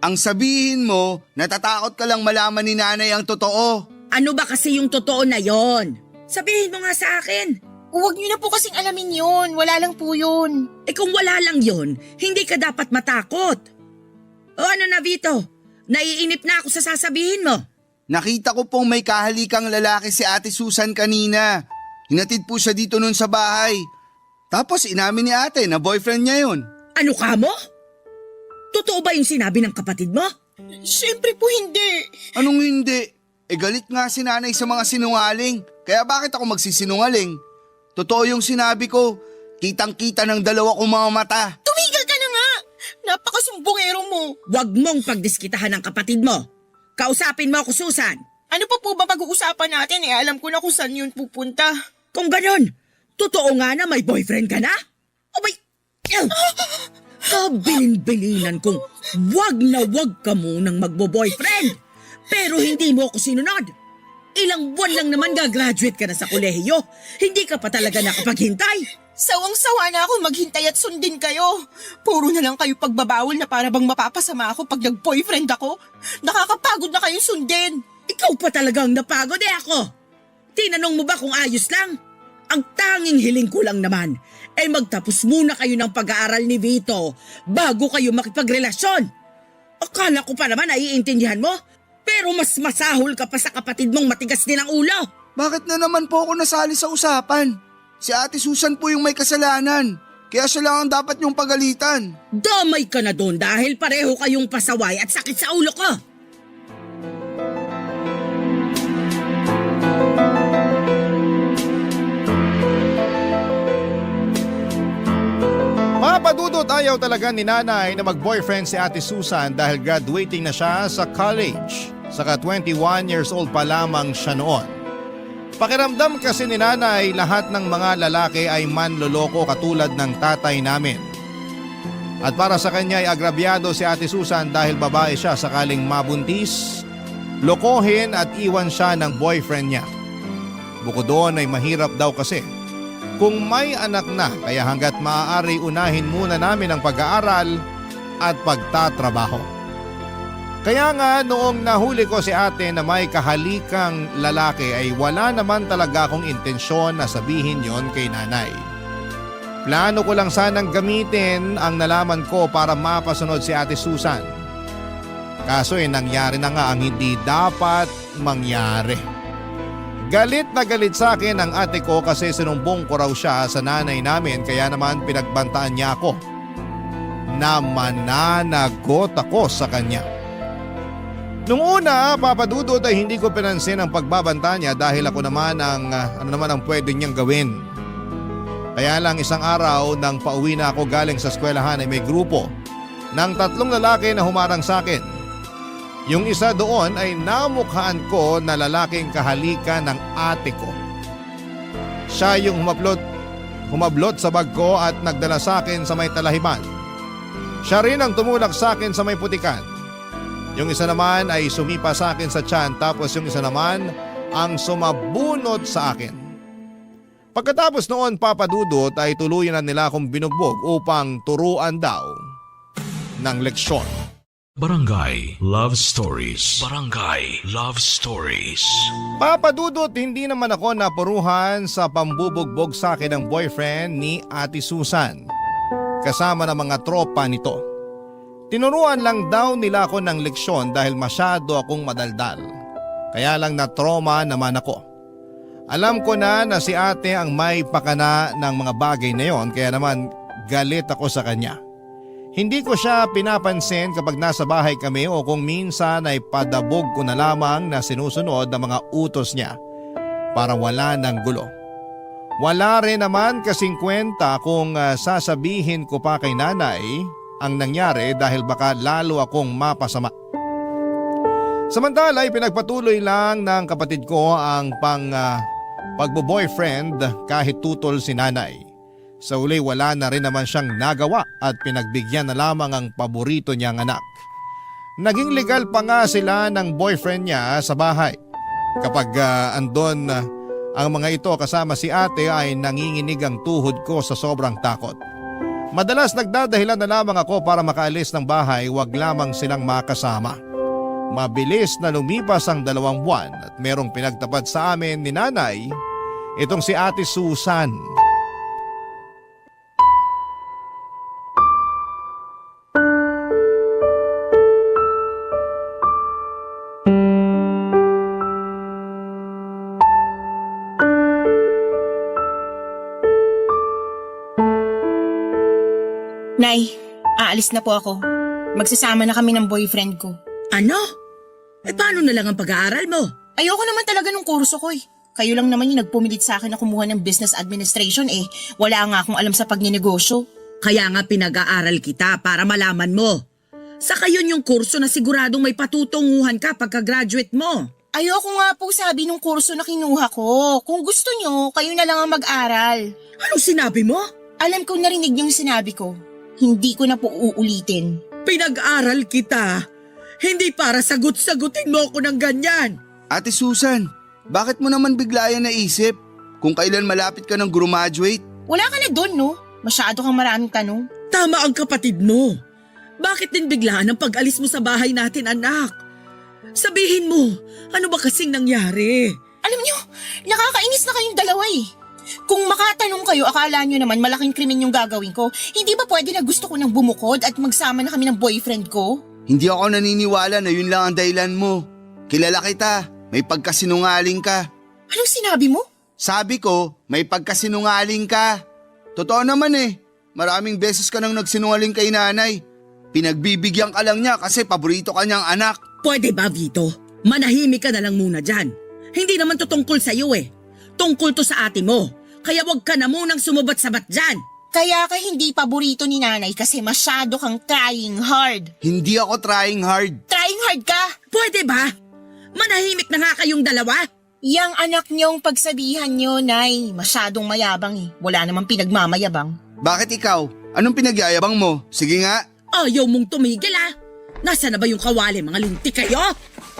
Ang sabihin mo, natatakot ka lang malaman ni nanay ang totoo. Ano ba kasi yung totoo na yon? Sabihin mo nga sa akin. Huwag niyo na po kasing alamin yun. Wala lang po yun. Eh kung wala lang yon, hindi ka dapat matakot. O ano na, Vito? Naiinip na ako sa sasabihin mo. Nakita ko pong may kahalikang lalaki si ate Susan kanina. Hinatid po siya dito nun sa bahay. Tapos inamin ni ate na boyfriend niya yun. Ano ka mo? Totoo ba yung sinabi ng kapatid mo? Siyempre po hindi. Anong hindi? Eh galit nga si nanay sa mga sinungaling. Kaya bakit ako magsisinungaling? Totoo yung sinabi ko. Kitang-kita ng dalawa kong mga mata. Tumigil ka na nga. Napakasumbongero mo. Huwag mong pagdiskitahan ng kapatid mo. Kausapin mo ako, Susan. Ano pa po ba pag-uusapan natin? Eh alam ko na kung saan yun pupunta. Kung ganon, totoo nga na may boyfriend ka na? O may... Kabilin-bilinan kong wag na wag ka munang magbo-boyfriend. Pero hindi mo ako sinunod. Ilang buwan lang naman gagraduate ka na sa kolehiyo. Hindi ka pa talaga nakapaghintay. Sawang-sawa na ako maghintay at sundin kayo. Puro na lang kayo pagbabawal na para bang mapapasama ako pag nag-boyfriend ako. Nakakapagod na kayong sundin. Ikaw pa talagang napagod ako. Tinanong mo ba kung ayos lang? Ang tanging hiling ko lang naman ay magtapos muna kayo ng pag-aaral ni Vito bago kayo makipagrelasyon. Akala ko pa naman naiintindihan mo, pero mas masahol ka pa sa kapatid mong matigas din ang ulo. Bakit na naman po ako nasali sa usapan? Si ate Susan po yung may kasalanan. Kaya siya lang ang dapat yung pagalitan. Damay ka na doon dahil pareho kayong pasaway at sakit sa ulo ko. Mapadudot ayaw talaga ni nanay na mag-boyfriend si ate Susan dahil graduating na siya sa college. Saka 21 years old pa lamang siya noon. Pakiramdam kasi ni nanay lahat ng mga lalaki ay manloloko katulad ng tatay namin. At para sa kanya ay agrabyado si Ate Susan dahil babae siya sakaling mabuntis, lokohin at iwan siya ng boyfriend niya. Bukod doon ay mahirap daw kasi kung may anak na kaya hanggat maaari unahin muna namin ang pag-aaral at pagtatrabaho. Kaya nga noong nahuli ko si ate na may kahalikang lalaki ay wala naman talaga akong intensyon na sabihin yon kay nanay. Plano ko lang sanang gamitin ang nalaman ko para mapasunod si Ate Susan. Kaso nangyari na nga ang hindi dapat mangyari. Galit na galit sa akin ang ate ko kasi sinumbong ko raw siya sa nanay namin kaya naman pinagbantaan niya ako na mananagot ako sa kanya. Nung una, Papa Dudut ay hindi ko pinansin ang pagbabanta niya dahil ako naman ang pwede niyang gawin. Kaya lang isang araw nang pauwi na ako galing sa eskwelahan ay may grupo ng 3 lalaki na humarang sa akin. Yung isa doon ay namukhaan ko na lalaking kahalika ng ate ko. Siya yung humablot sa bag ko at nagdala sa akin sa may talahiban. Siya rin ang tumulak sa akin sa may putikan. Yung isa naman ay sumipa sa akin sa tiyan tapos yung isa naman ang sumabunot sa akin. Pagkatapos noon, Papa Dudut, ay tuluyan na nila akong binugbog upang turuan daw ng leksyon. Barangay Love Stories. Barangay Love Stories. Papa Dudut, hindi naman ako napuruhan sa pambubugbog sa akin ng boyfriend ni Ate Susan kasama ng mga tropa nito. Tinuruan lang daw nila ako ng leksyon dahil masyado akong madaldal. Kaya lang na-trauma naman ako. Alam ko na si ate ang may pakana ng mga bagay na yon kaya naman galit ako sa kanya. Hindi ko siya pinapansin kapag nasa bahay kami o kung minsan ay padabog ko na lamang na sinusunod ang mga utos niya para wala ng gulo. Wala rin naman kasing kwenta kung sasabihin ko pa kay nanay ang nangyari dahil baka lalo akong mapasama. Samantala ay pinagpatuloy lang ng kapatid ko ang pagbo-boyfriend kahit tutol si nanay. Sa uli wala na rin naman siyang nagawa at pinagbigyan na lamang ang paborito niyang anak. Naging legal pa nga sila ng boyfriend niya sa bahay. Kapag andon ang mga ito kasama si ate ay nanginginig ang tuhod ko sa sobrang takot. Madalas nagdadahilan na lamang ako para makaalis ng bahay, wag lamang silang makasama. Mabilis na lumipas ang 2 buwan at merong pinagtapat sa amin ni nanay, itong si Ate Susan. Nay, aalis na po ako. Magsasama na kami ng boyfriend ko. Ano? Paano na lang ang pag-aaral mo? Ayoko naman talaga ng kurso ko eh. Kayo lang naman yung nagpumilit sa akin na kumuha ng business administration eh. Wala nga akong alam sa pagninegosyo. Kaya nga pinag-aaral kita para malaman mo. Saka yun yung kurso na siguradong may patutunguhan ka pagka-graduate mo. Ayoko nga po sabi nung kurso na kinuha ko. Kung gusto nyo, kayo na lang ang mag-aral. Anong sinabi mo? Alam ko narinig yung sinabi ko. Hindi ko na po uulitin. Pinag-aral kita. Hindi para sagot-sagutin mo ako ng ganyan. Ate Susan, bakit mo naman bigla yan naisip? Kung kailan malapit ka ng graduate? Wala ka na doon, no? Masyado kang maraming tanong. Tama ang kapatid mo. Bakit din biglaan ang pag-alis mo sa bahay natin, anak? Sabihin mo, ano ba kasing nangyari? Alam nyo, nakakainis na kayong dalawa eh. Kung makatanong kayo, akala nyo naman malaking krimen yung gagawin ko. Hindi ba pwede na gusto ko nang bumukod at magsama na kami ng boyfriend ko? Hindi ako naniniwala na yun lang ang dahilan mo. Kilala kita, may pagkasinungaling ka. Anong sinabi mo? Sabi ko, may pagkasinungaling ka. Totoo naman eh, maraming beses ka nang nagsinungaling kay nanay. Pinagbibigyan ka lang niya kasi paborito ka niyang anak. Pwede ba, Vito? Manahimik ka na lang muna dyan. Hindi naman to tungkol sa'yo eh. Tungkol to sa ate mo. Kaya wag ka na munang sumubat-sabat dyan. Kaya ka hindi paborito ni nanay kasi masyado kang trying hard. Hindi ako trying hard. Trying hard ka? Pwede ba? Manahimik na nga kayong dalawa. Yang anak niyong pagsabihan niyo, Nay, masyadong mayabang eh. Wala namang pinagmamayabang. Bakit ikaw? Anong pinagyayabang mo? Sige nga. Ayaw mong tumigil ah! Nasaan na ba yung kawali, mga linti kayo?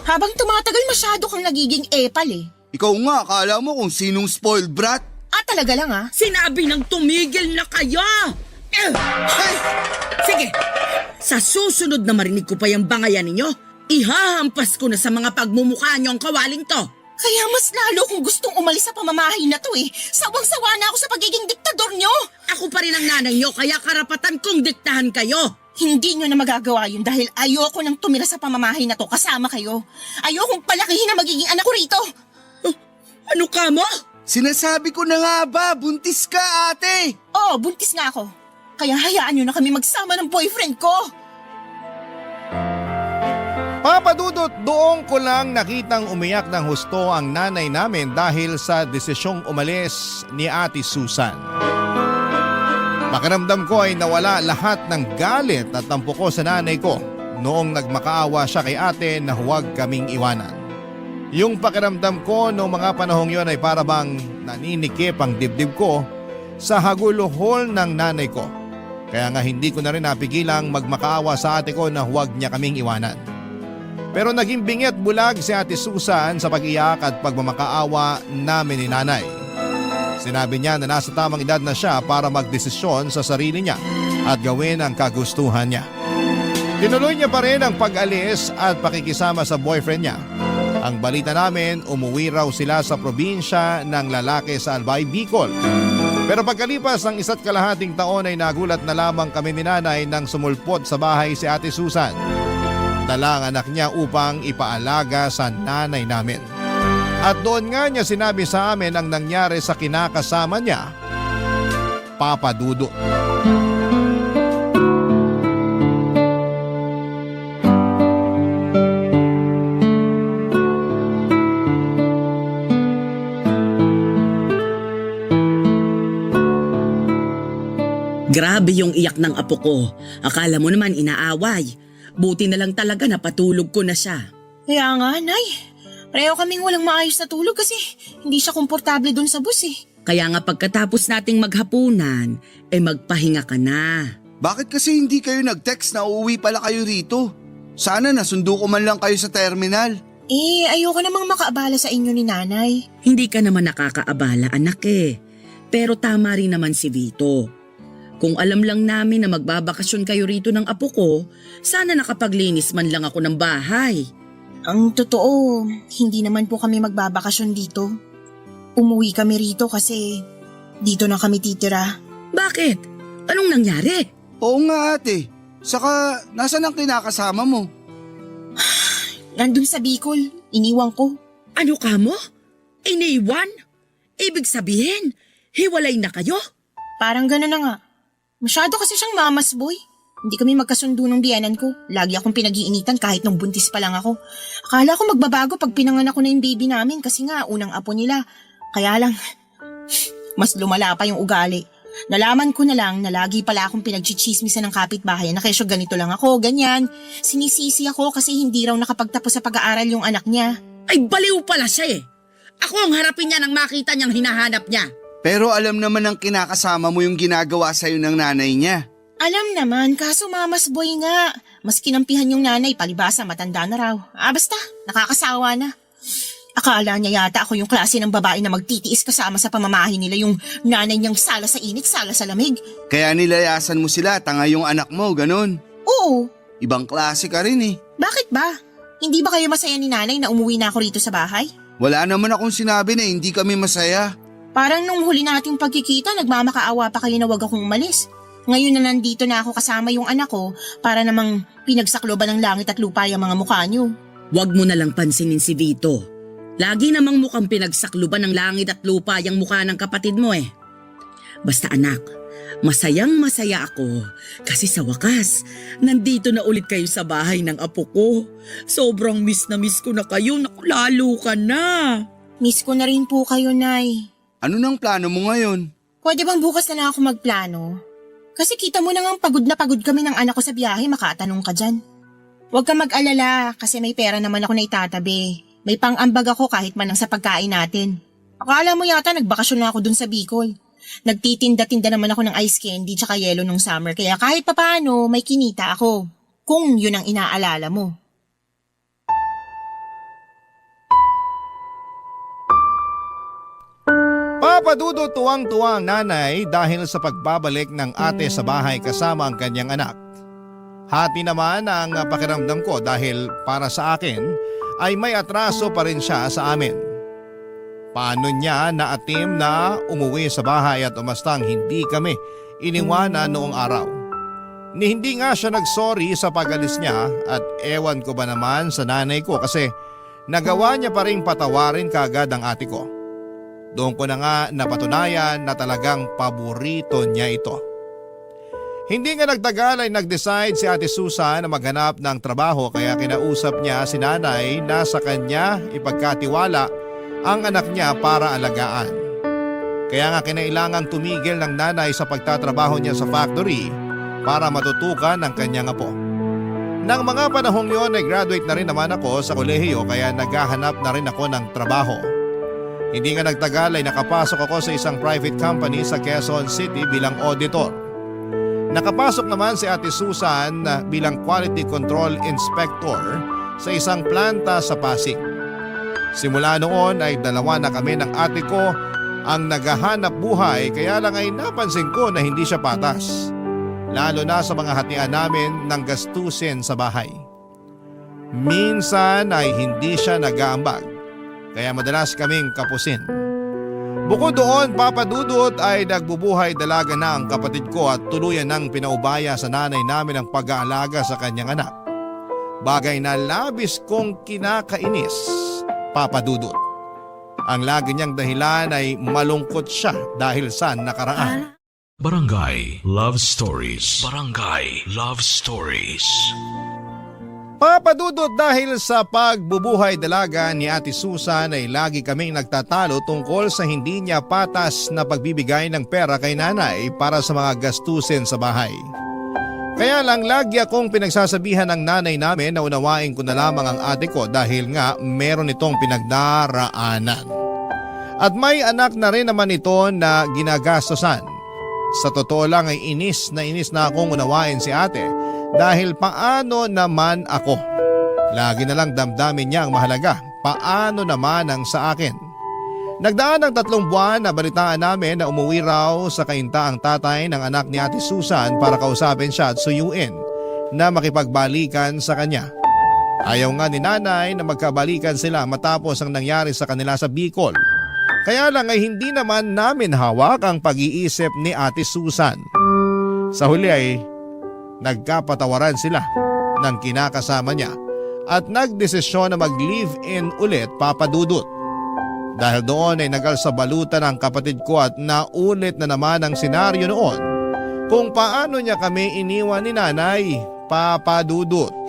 Habang tumatagal, masyado kang nagiging epal eh. Ikaw nga, akala mo kung sinong spoiled brat? Talaga lang ah. Sinabi ng tumigil na kayo! Ay! Sige, sa susunod na marinig ko pa yung bangayan ninyo, ihahampas ko na sa mga pagmumukha niyo ang kawaling to. Kaya mas lalo kung gustong umalis sa pamamahay na to eh. Sawang-sawa na ako sa pagiging diktador niyo. Ako pa rin ang nanay niyo, kaya karapatan kong diktahan kayo. Hindi niyo na magagawa yun dahil ayoko nang tumira sa pamamahay na to kasama kayo. Ayokong palakihin na magiging anak ko rito. Ano ka mo? Sinasabi ko na nga ba, buntis ka ate! Oo, buntis nga ako. Kaya hayaan niyo na kami magsama ng boyfriend ko. Papadudot, doon ko lang nakitang umiyak ng husto ang nanay namin dahil sa desisyong umalis ni Ate Susan. Pakiramdam ko ay nawala lahat ng galit at tampo ko sa nanay ko noong nagmakaawa siya kay ate na huwag kaming iwanan. Yung pakiramdam ko noong mga panahong yon ay parabang naninikip ang dibdib ko sa haguluhol ng nanay ko. Kaya nga hindi ko na rin napigilang magmakaawa sa ate ko na huwag niya kaming iwanan. Pero naging bingit bulag si Ate Susan sa pag-iyak at pagmamakaawa namin ni nanay. Sinabi niya na nasa tamang edad na siya para magdesisyon sa sarili niya at gawin ang kagustuhan niya. Tinuloy niya pa rin ang pag-alis at pakikisama sa boyfriend niya. Ang balita namin, umuwi raw sila sa probinsya ng lalaki sa Albay, Bicol. Pero pagkalipas ng 1.5 taon ay nagulat na lamang kami ni nanay nang sumulpot sa bahay si Ate Susan. Dala ang anak niya upang ipaalaga sa nanay namin. At doon nga niya sinabi sa amin ang nangyari sa kinakasama niya, Papa Dudut. Grabe yung iyak ng apo ko. Akala mo naman inaaway. Buti na lang talaga na patulog ko na siya. Kaya nga, Nay. Pareho kaming walang maayos na tulog kasi hindi siya komportable dun sa bus eh. Kaya nga pagkatapos nating maghapunan, magpahinga ka na. Bakit kasi hindi kayo nag-text na uuwi pala kayo rito? Sana nasundo ko man lang kayo sa terminal. Ayoko namang makaabala sa inyo ni Nanay. Hindi ka naman nakakaabala, anak eh. Pero tama rin naman si Vito. Kung alam lang namin na magbabakasyon kayo rito ng apo ko, sana nakapaglinis man lang ako ng bahay. Ang totoo, hindi naman po kami magbabakasyon dito. Umuwi kami rito kasi dito na kami titira. Bakit? Anong nangyari? Oo nga ate. Saka, nasan ang kinakasama mo? Nandun sa Bicol, iniwan ko. Ano ka mo? Iniwan? Ibig sabihin, hiwalay na kayo? Parang gano'n na nga. Masyado kasi siyang mamas boy. Hindi kami magkasundo ng biyanan ko. Lagi akong pinag-iinitan kahit nung buntis pa lang ako. Akala ko magbabago pag pinanganak ko na yung baby namin kasi nga unang apo nila. Kaya lang, mas lumala pa yung ugali. Nalaman ko na lang na lagi pala akong pinagchichismisan ng kapitbahay na kesyo ganito lang ako, ganyan. Sinisisi ako kasi hindi raw nakapagtapos sa pag-aaral yung anak niya. Ay baliw pala siya eh. Ako ang harapin niya nang makita niyang hinahanap niya. Pero alam naman ng kinakasama mo yung ginagawa sa'yo ng nanay niya. Alam naman, kaso mamas boy nga. Mas kinampihan yung nanay, palibasa matanda na raw. Basta, nakakasawa na. Akala niya yata ako yung klase ng babae na magtitiis kasama sa pamamahay nila, yung nanay niyang sala sa init, sala sa lamig. Kaya nilayasan mo sila, tanga yung anak mo, ganun. Oo. Ibang klase ka rin eh. Bakit ba? Hindi ba kayo masaya ni nanay na umuwi na ako rito sa bahay? Wala naman akong sinabi na hindi kami masaya. Parang nung huli nating pagkikita, nagmamakaawa pa kayo na wag akong umalis. Ngayon na nandito na ako kasama yung anak ko, para namang pinagsakloban ng langit at lupa yung mga mukha niyo. Huwag mo na lang pansinin si Vito. Lagi namang mukhang pinagsakluban ng langit at lupa yung mukha ng kapatid mo eh. Basta anak, masayang masaya ako kasi sa wakas, nandito na ulit kayo sa bahay ng apo ko. Sobrang miss na miss ko na kayo, naku lalo ka na. Miss ko na rin po kayo, Nay. Ano nang plano mo ngayon? Pwede bang bukas na lang ako magplano? Kasi kita mo na nga pagod na pagod kami ng anak ko sa biyahe, makatanong ka dyan. Huwag ka mag-alala kasi may pera naman ako na itatabi. May pang-ambag ako kahit man lang sa pagkain natin. Akala mo yata nagbakasyon na ako dun sa Bicol. Nagtitinda-tinda naman ako ng ice candy tsaka yelo nung summer kaya kahit papaano may kinita ako. Kung yun ang inaalala mo. Papadudot tuwang-tuwa ang nanay dahil sa pagbabalik ng ate sa bahay kasama ang kanyang anak. Hati naman ang pakiramdam ko dahil para sa akin ay may atraso pa rin siya sa amin. Paano niya naatim na umuwi sa bahay at umastang hindi kami iniwanan noong araw? Ni hindi nga siya nagsorry sa pag-alis niya at ewan ko ba naman sa nanay ko kasi nagawa niya pa rin patawarin kaagad ang ate ko. Doon ko na nga napatunayan na talagang paborito niya ito. Hindi nga nagtagal ay nag-decide si Ate Susan na maghanap ng trabaho kaya kinausap niya si nanay na sa kanya ipagkatiwala ang anak niya para alagaan. Kaya nga kinailangang tumigil ng nanay sa pagtatrabaho niya sa factory para matutukan ang kanyang apo. Nang mga panahong yon ay graduate na rin naman ako sa kolehiyo kaya naghahanap na rin ako ng trabaho. Hindi nga nagtagal ay nakapasok ako sa isang private company sa Quezon City bilang auditor. Nakapasok naman si Ate Susan bilang quality control inspector sa isang planta sa Pasig. Simula noon ay dalawa na kami ng ate ko ang naghahanap buhay kaya lang ay napansin ko na hindi siya patas. Lalo na sa mga hatian namin ng gastusin sa bahay. Minsan ay hindi siya nag-aambag. Kaya madalas kaming kapusin. Bukod doon, papadudot ay nagbubuhay dalaga na ang kapatid ko at tuluyan ng pinaubaya sa nanay namin ang pag-aalaga sa kanyang anak. Bagay na labis kong kinakainis, papadudot. Ang lagi niyang dahilan ay malungkot siya dahil sa nakaraan. Barangay Love Stories. Barangay Love Stories. Papadudot dahil sa pagbubuhay dalaga ni Ate Susan ay lagi kaming nagtatalo tungkol sa hindi niya patas na pagbibigay ng pera kay nanay para sa mga gastusin sa bahay. Kaya lang lagi akong pinagsasabihan ng nanay namin na unawain ko na lamang ang ate ko dahil nga meron itong pinagdaraanan. At may anak na rin naman ito na ginagastosan. Sa totoo lang ay inis na akong unawain si ate dahil paano naman ako? Lagi na lang damdamin niya ang mahalaga. Paano naman ang sa akin? Nagdaan ng 3 buwan na balitaan namin na umuwi raw sa kainta ang tatay ng anak ni Ate Susan para kausapin siya at suyuin na makipagbalikan sa kanya. Ayaw nga ni nanay na magkabalikan sila matapos ang nangyari sa kanila sa Bicol. Kaya lang ay hindi naman namin hawak ang pag-iisip ni Ate Susan. Sa huli ay nagkapatawaran sila ng kinakasama niya at nagdesisyon na mag-live-in ulit, papadudot. Dahil doon ay nagalsabalutan ang kapatid ko at naulit na naman ang senaryo noon kung paano niya kami iniwan ni nanay, papadudot.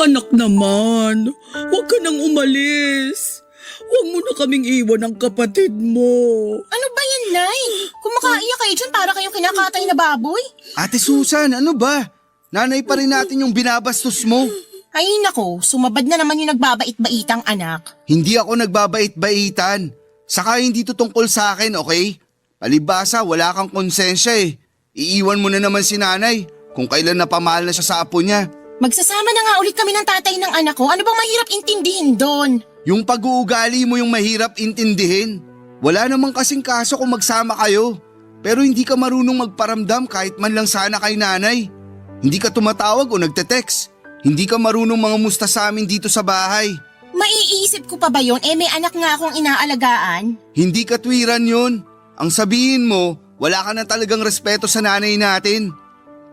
Anak naman, huwag ka nang umalis. Huwag mo na kaming iwan ng kapatid mo. Ano ba yan, Nay? Kumakaiyak kayo dyan para kayong kinakatay na baboy? Ate Susan, ano ba? Nanay pa rin natin yung binabastos mo. Ay nako, sumabad na naman yung nagbabait-baitang anak. Hindi ako nagbabait-baitan. Saka hindi to tungkol sa akin, okay? Palibasa, wala kang konsensya eh. Iiwan mo na naman si nanay kung kailan napamahal na siya sa apo niya. Magsasama na nga ulit kami ng tatay ng anak ko. Ano bang mahirap intindihin doon? Yung pag-uugali mo yung mahirap intindihin. Wala namang kasing kaso kung magsama kayo. Pero hindi ka marunong magparamdam kahit man lang sana kay nanay. Hindi ka tumatawag o nagte-text. Hindi ka marunong mangamusta sa amin dito sa bahay. Maiisip ko pa ba yun? May anak nga akong inaalagaan. Hindi katwiran yun. Ang sabihin mo, wala ka na talagang respeto sa nanay natin.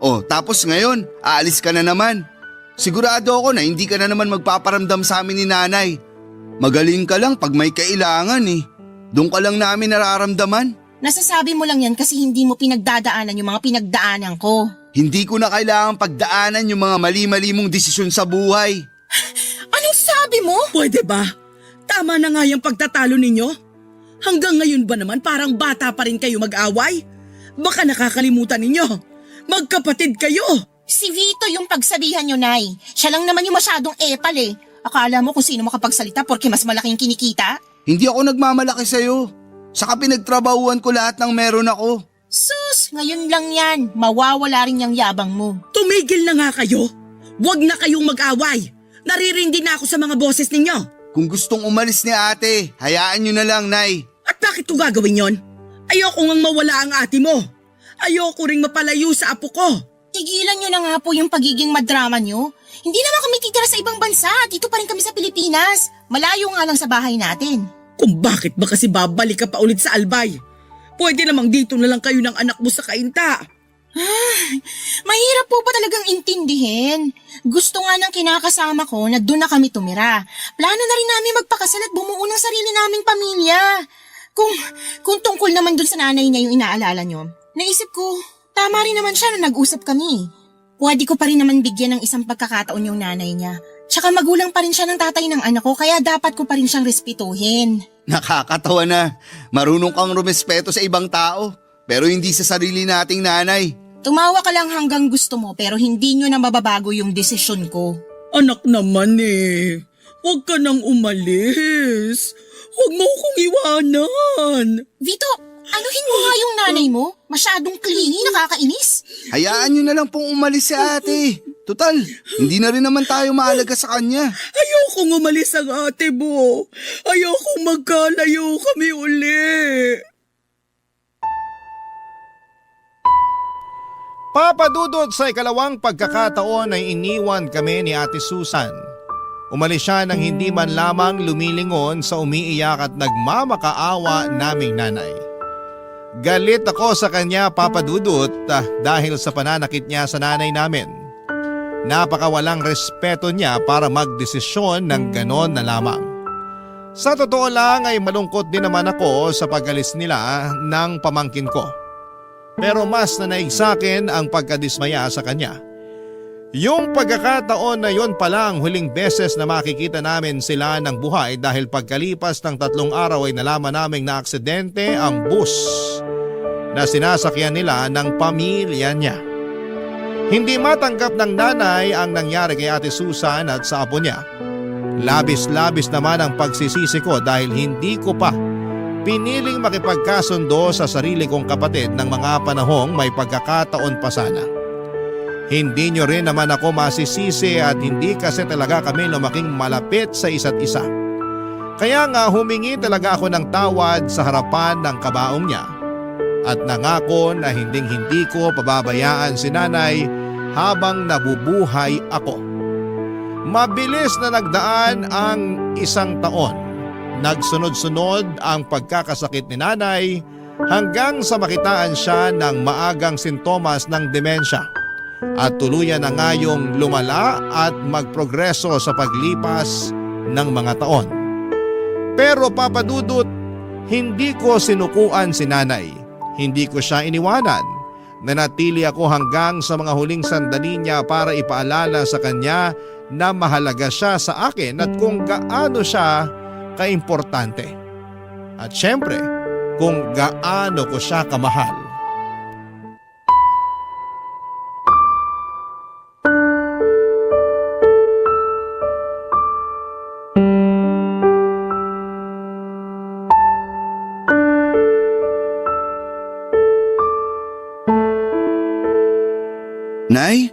Oh, tapos ngayon, aalis ka na naman. Sigurado ako na hindi ka na naman magpaparamdam sa amin ni nanay. Magaling ka lang pag may kailangan eh. Doon ka lang namin nararamdaman. Nasasabi mo lang yan kasi hindi mo pinagdadaanan yung mga pinagdaanan ko. Hindi ko na kailangang pagdaanan yung mga mali-mali mong desisyon sa buhay. Anong sabi mo? Pwede ba? Tama na nga yung pagtatalo ninyo. Hanggang ngayon ba naman parang bata pa rin kayo mag-away? Baka nakakalimutan ninyo. Magkapatid kayo. Si Vito yung pagsabihan nyo, Nay. Siya lang naman yung masyadong epal eh. Akala mo kung sino makapagsalita porque mas malaking kinikita? Hindi ako nagmamalaki sa'yo. Saka pinagtrabahuan ko lahat ng meron ako. Sus, ngayon lang yan. Mawawala rin yung yabang mo. Tumigil na nga kayo. Huwag na kayong mag-away. Naririndi na ako sa mga boses ninyo. Kung gustong umalis ni ate, hayaan nyo na lang, Nay. At bakit ko gagawin yon? Ayoko ngang mawala ang ate mo. Ayoko ring mapalayo sa apo ko. Tigilan nyo na nga po yung pagiging madrama nyo. Hindi naman kami titira sa ibang bansa. Dito pa rin kami sa Pilipinas. Malayo nga lang sa bahay natin. Kung bakit ba kasi babalik ka pa ulit sa Albay? Pwede namang dito na lang kayo ng anak mo sa Kainta. Mahirap po pa talagang intindihin. Gusto nga ng kinakasama ko na doon na kami tumira. Plano na rin namin magpakasal at bumuo ng sarili naming pamilya. Kung tungkol naman doon sa nanay niya yung inaalala nyo, naisip ko, tama rin naman siya na nag-usap kami. Pwede ko pa rin naman bigyan ng isang pagkakataon yung nanay niya. Tsaka magulang pa rin siya ng tatay ng anak ko kaya dapat ko pa rin siyang respetuhin. Nakakatawa na. Marunong kang rumespeto sa ibang tao, pero hindi sa sarili nating nanay. Tumawa ka lang hanggang gusto mo pero hindi nyo na mababago yung desisyon ko. Anak naman eh. Huwag ka nang umalis. Huwag mo akong iwanan. Vito, anuhin mo nga yung nanay mo? Masyadong clingy, nakakainis. Hayaan nyo na lang pong umalis si ate. Total, hindi na rin naman tayo mahalaga sa kanya. Ayokong umalis ang ate mo. Ayokong magkalayo kami uli. Papadudod sa ikalawang pagkakataon ay iniwan kami ni Ate Susan. Umalis siya nang hindi man lamang lumilingon sa umiiyak at nagmamakaawa naming nanay. Galit ako sa kanya, Papa Dudut, dahil sa pananakit niya sa nanay namin. Napakawalang respeto niya para magdesisyon ng ganon na lamang. Sa totoo lang ay malungkot din naman ako sa pag-alis nila ng pamangkin ko. Pero mas nanaig sa akin ang pagkadismaya sa kanya. Yung pagkakataon na yon pala ang huling beses na makikita namin sila ng buhay dahil pagkalipas ng 3 araw ay nalaman naming na aksidente ang bus na sinasakyan nila ng pamilya niya. Hindi matanggap ng nanay ang nangyari kay Ate Susan at sa apo niya. Labis-labis naman ang pagsisisi ko dahil hindi ko pa piniling makipagkasundo sa sarili kong kapatid ng mga panahong may pagkakataon pa sana. Hindi nyo rin naman ako masisisi at hindi kasi talaga kami lumaking malapit sa isa't isa. Kaya nga humingi talaga ako ng tawad sa harapan ng kabaong niya at nangako na hinding-hindi ko pababayaan si nanay habang nabubuhay ako. Mabilis na nagdaan ang 1 taon. Nagsunod-sunod ang pagkakasakit ni nanay hanggang sa makitaan siya ng maagang sintomas ng demensya at tuluyan na nga yung lumala at magprogreso sa paglipas ng mga taon. Pero Papa Dudut, hindi ko sinukuan si nanay. Hindi ko siya iniwanan. Nanatili ako hanggang sa mga huling sandali niya para ipaalala sa kanya na mahalaga siya sa akin at kung gaano siya kaimportante. At syempre, kung gaano ko siya kamahal. Nay?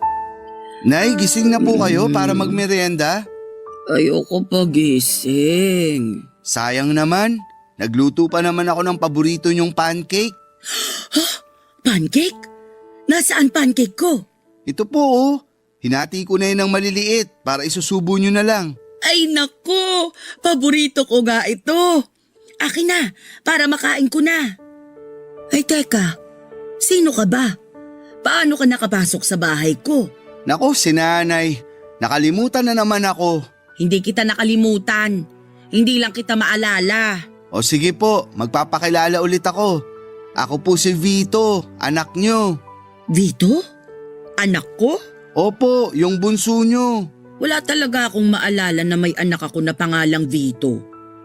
Nay, gising na po kayo para magmerienda? Ayoko pagising. Sayang naman, nagluto pa naman ako ng paborito niyong pancake. Pancake? Nasaan pancake ko? Ito po oh, hinati ko na yun ng maliliit para isusubo niyo na lang. Ay nako, paborito ko nga ito. Akin na, para makain ko na. Ay teka, sino ka ba? Paano ka nakapasok sa bahay ko? Nako, si nanay, nakalimutan na naman ako. Hindi kita nakalimutan. Hindi lang kita maalala. O sige po, magpapakilala ulit ako. Ako po si Vito, anak niyo. Vito? Anak ko? Opo, yung bunso nyo. Wala talaga akong maalala na may anak ako na pangalang Vito.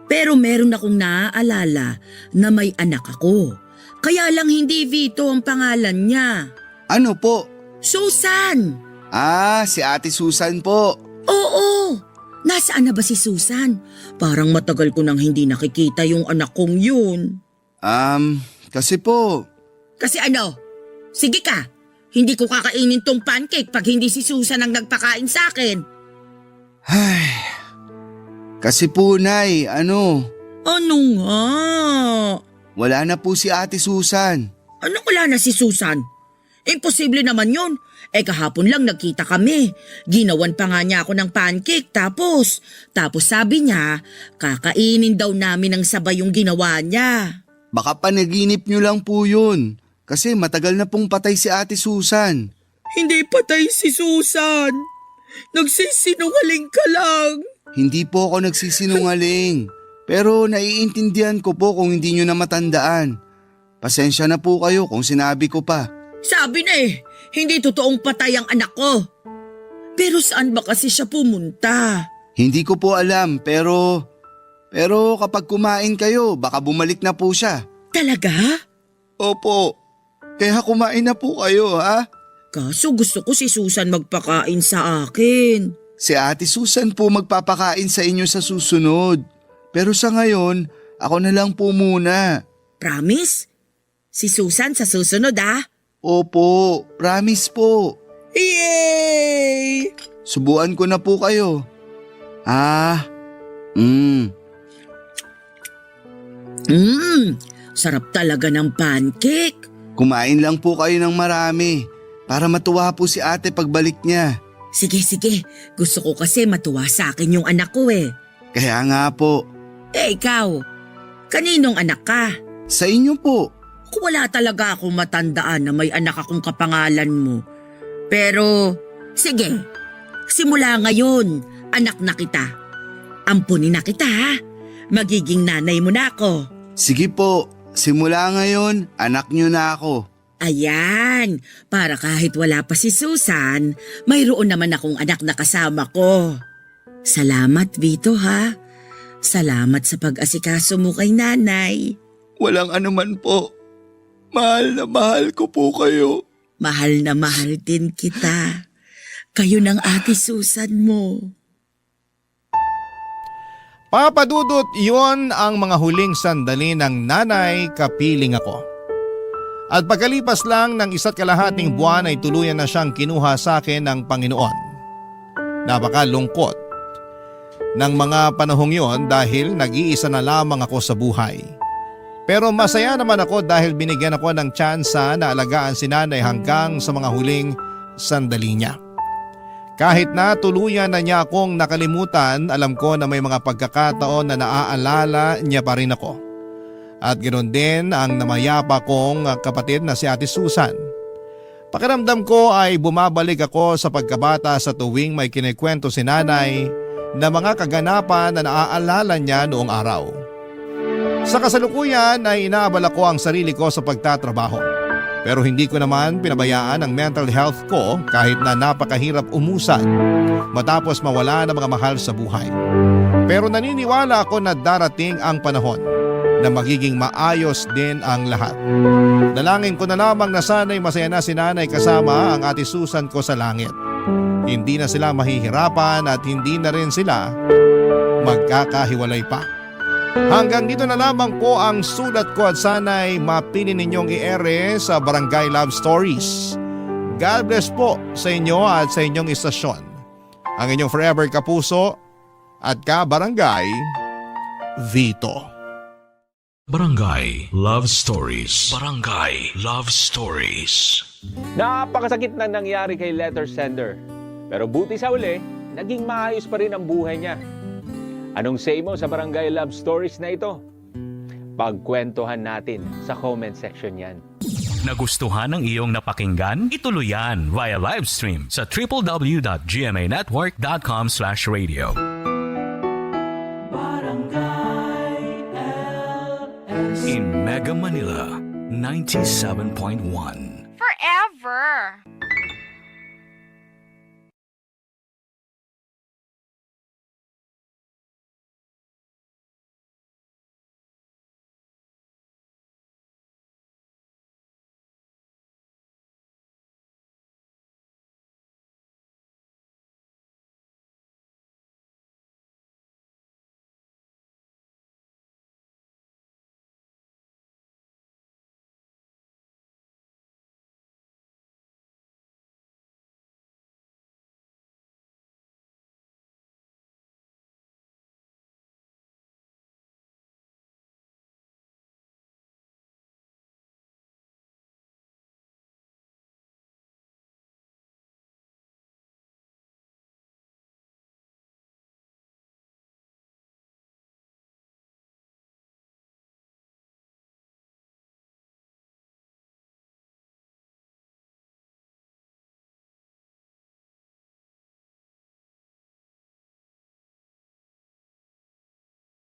Pero meron akong naaalala na may anak ako. Kaya lang hindi Vito ang pangalan niya. Ano po? Susan! Ah, si Ate Susan po. Oo! Nasaan na ba si Susan? Parang matagal ko nang hindi nakikita yung anak kong yun. Kasi po, Kasi ano? Sige ka! Hindi ko kakainin tong pancake pag hindi si Susan ang nagpakain sa akin. kasi po Nay, Ano nga? wala na po si Ate Susan. Ano wala na si Susan? Imposible naman yun. Kahapon lang nagkita kami. Ginawan pa nga niya ako ng pancake tapos sabi niya, kakainin daw namin ng sabay yung ginawa niya. Baka panaginip nyo lang po yun. Kasi matagal na pong patay si Ate Susan. Hindi patay si Susan. Nagsisinungaling ka lang. Hindi po ako nagsisinungaling. Pero naiintindihan ko po kung hindi nyo na matandaan. Pasensya na po kayo kung sinabi ko pa. Sabi na hindi totoong patay ang anak ko. Pero saan ba kasi siya pumunta? Hindi ko po alam pero kapag kumain kayo, baka bumalik na po siya. Talaga? Opo. Kaya kumain na po kayo ha. Kaso gusto ko si Susan magpakain sa akin. Si Ate Susan po magpapakain sa inyo sa susunod. Pero sa ngayon, ako na lang po muna. Promise? Si Susan sa susunod Opo, promise po. Yay! Subuan ko na po kayo. Sarap talaga ng pancake. Kumain lang po kayo ng marami para matuwa po si ate pagbalik niya. Sige. Gusto ko kasi matuwa sa akin yung anak ko Kaya nga po. Ikaw, kaninong anak ka? Sa inyo po. Wala talaga akong matandaan na may anak akong kapangalan mo. Pero, sige, simula ngayon, anak na kita. Ampunin na kita Magiging nanay mo na ako. Sige po, simula ngayon, anak niyo na ako. Ayan, para kahit wala pa si Susan, mayroon naman akong anak na kasama ko. Salamat, Vito Salamat sa pag-asikaso mo kay nanay. Walang anuman po. Mahal na mahal ko po kayo. Mahal na mahal din kita. Kayo ng ate Susan mo. Papadudot, yon ang mga huling sandali ng nanay kapiling ako. At pagkalipas lang ng 1.5 buwan ay tuluyan na siyang kinuha sa akin ng Panginoon. Napakalungkot ng mga panahong yon dahil nag-iisa na lamang ako sa buhay. Pero masaya naman ako dahil binigyan ako ng tsansa na alagaan si nanay hanggang sa mga huling sandali niya. Kahit na tuluyan na niya akong nakalimutan, alam ko na may mga pagkakataon na naaalala niya pa rin ako. At ganoon din ang namayapa kong kapatid na si Ate Susan. Pakiramdam ko ay bumabalik ako sa pagkabata sa tuwing may kinikwento si nanay na mga kaganapan na naaalala niya noong araw. Sa kasalukuyan ay inaabala ko ang sarili ko sa pagtatrabaho. Pero hindi ko naman pinabayaan ang mental health ko kahit na napakahirap umusad matapos mawala ng mga mahal sa buhay. Pero naniniwala ako na darating ang panahon na magiging maayos din ang lahat. Dalangin ko na lamang na sana'y masaya na si nanay kasama ang Ate Susan ko sa langit. Hindi na sila mahihirapan at hindi na rin sila magkakahiwalay pa. Hanggang dito na lamang po ang sulat ko at sana'y mapili ninyong i-ere sa Barangay Love Stories. God bless po sa inyo at sa inyong istasyon. Ang inyong forever kapuso at ka-barangay, Vito. Barangay Love Stories. Barangay Love Stories. Napakasakit na nangyari kay letter sender. Pero buti sa uli, naging maayos pa rin ang buhay niya. Anong say mo sa Barangay Love Stories na ito? Pagkwentuhan natin sa comment section yan. Nagustuhan ng iyong napakinggan? Ituloy yan via live stream sa www.gmanetwork.com/radio. In Mega Manila, 97.1. Forever.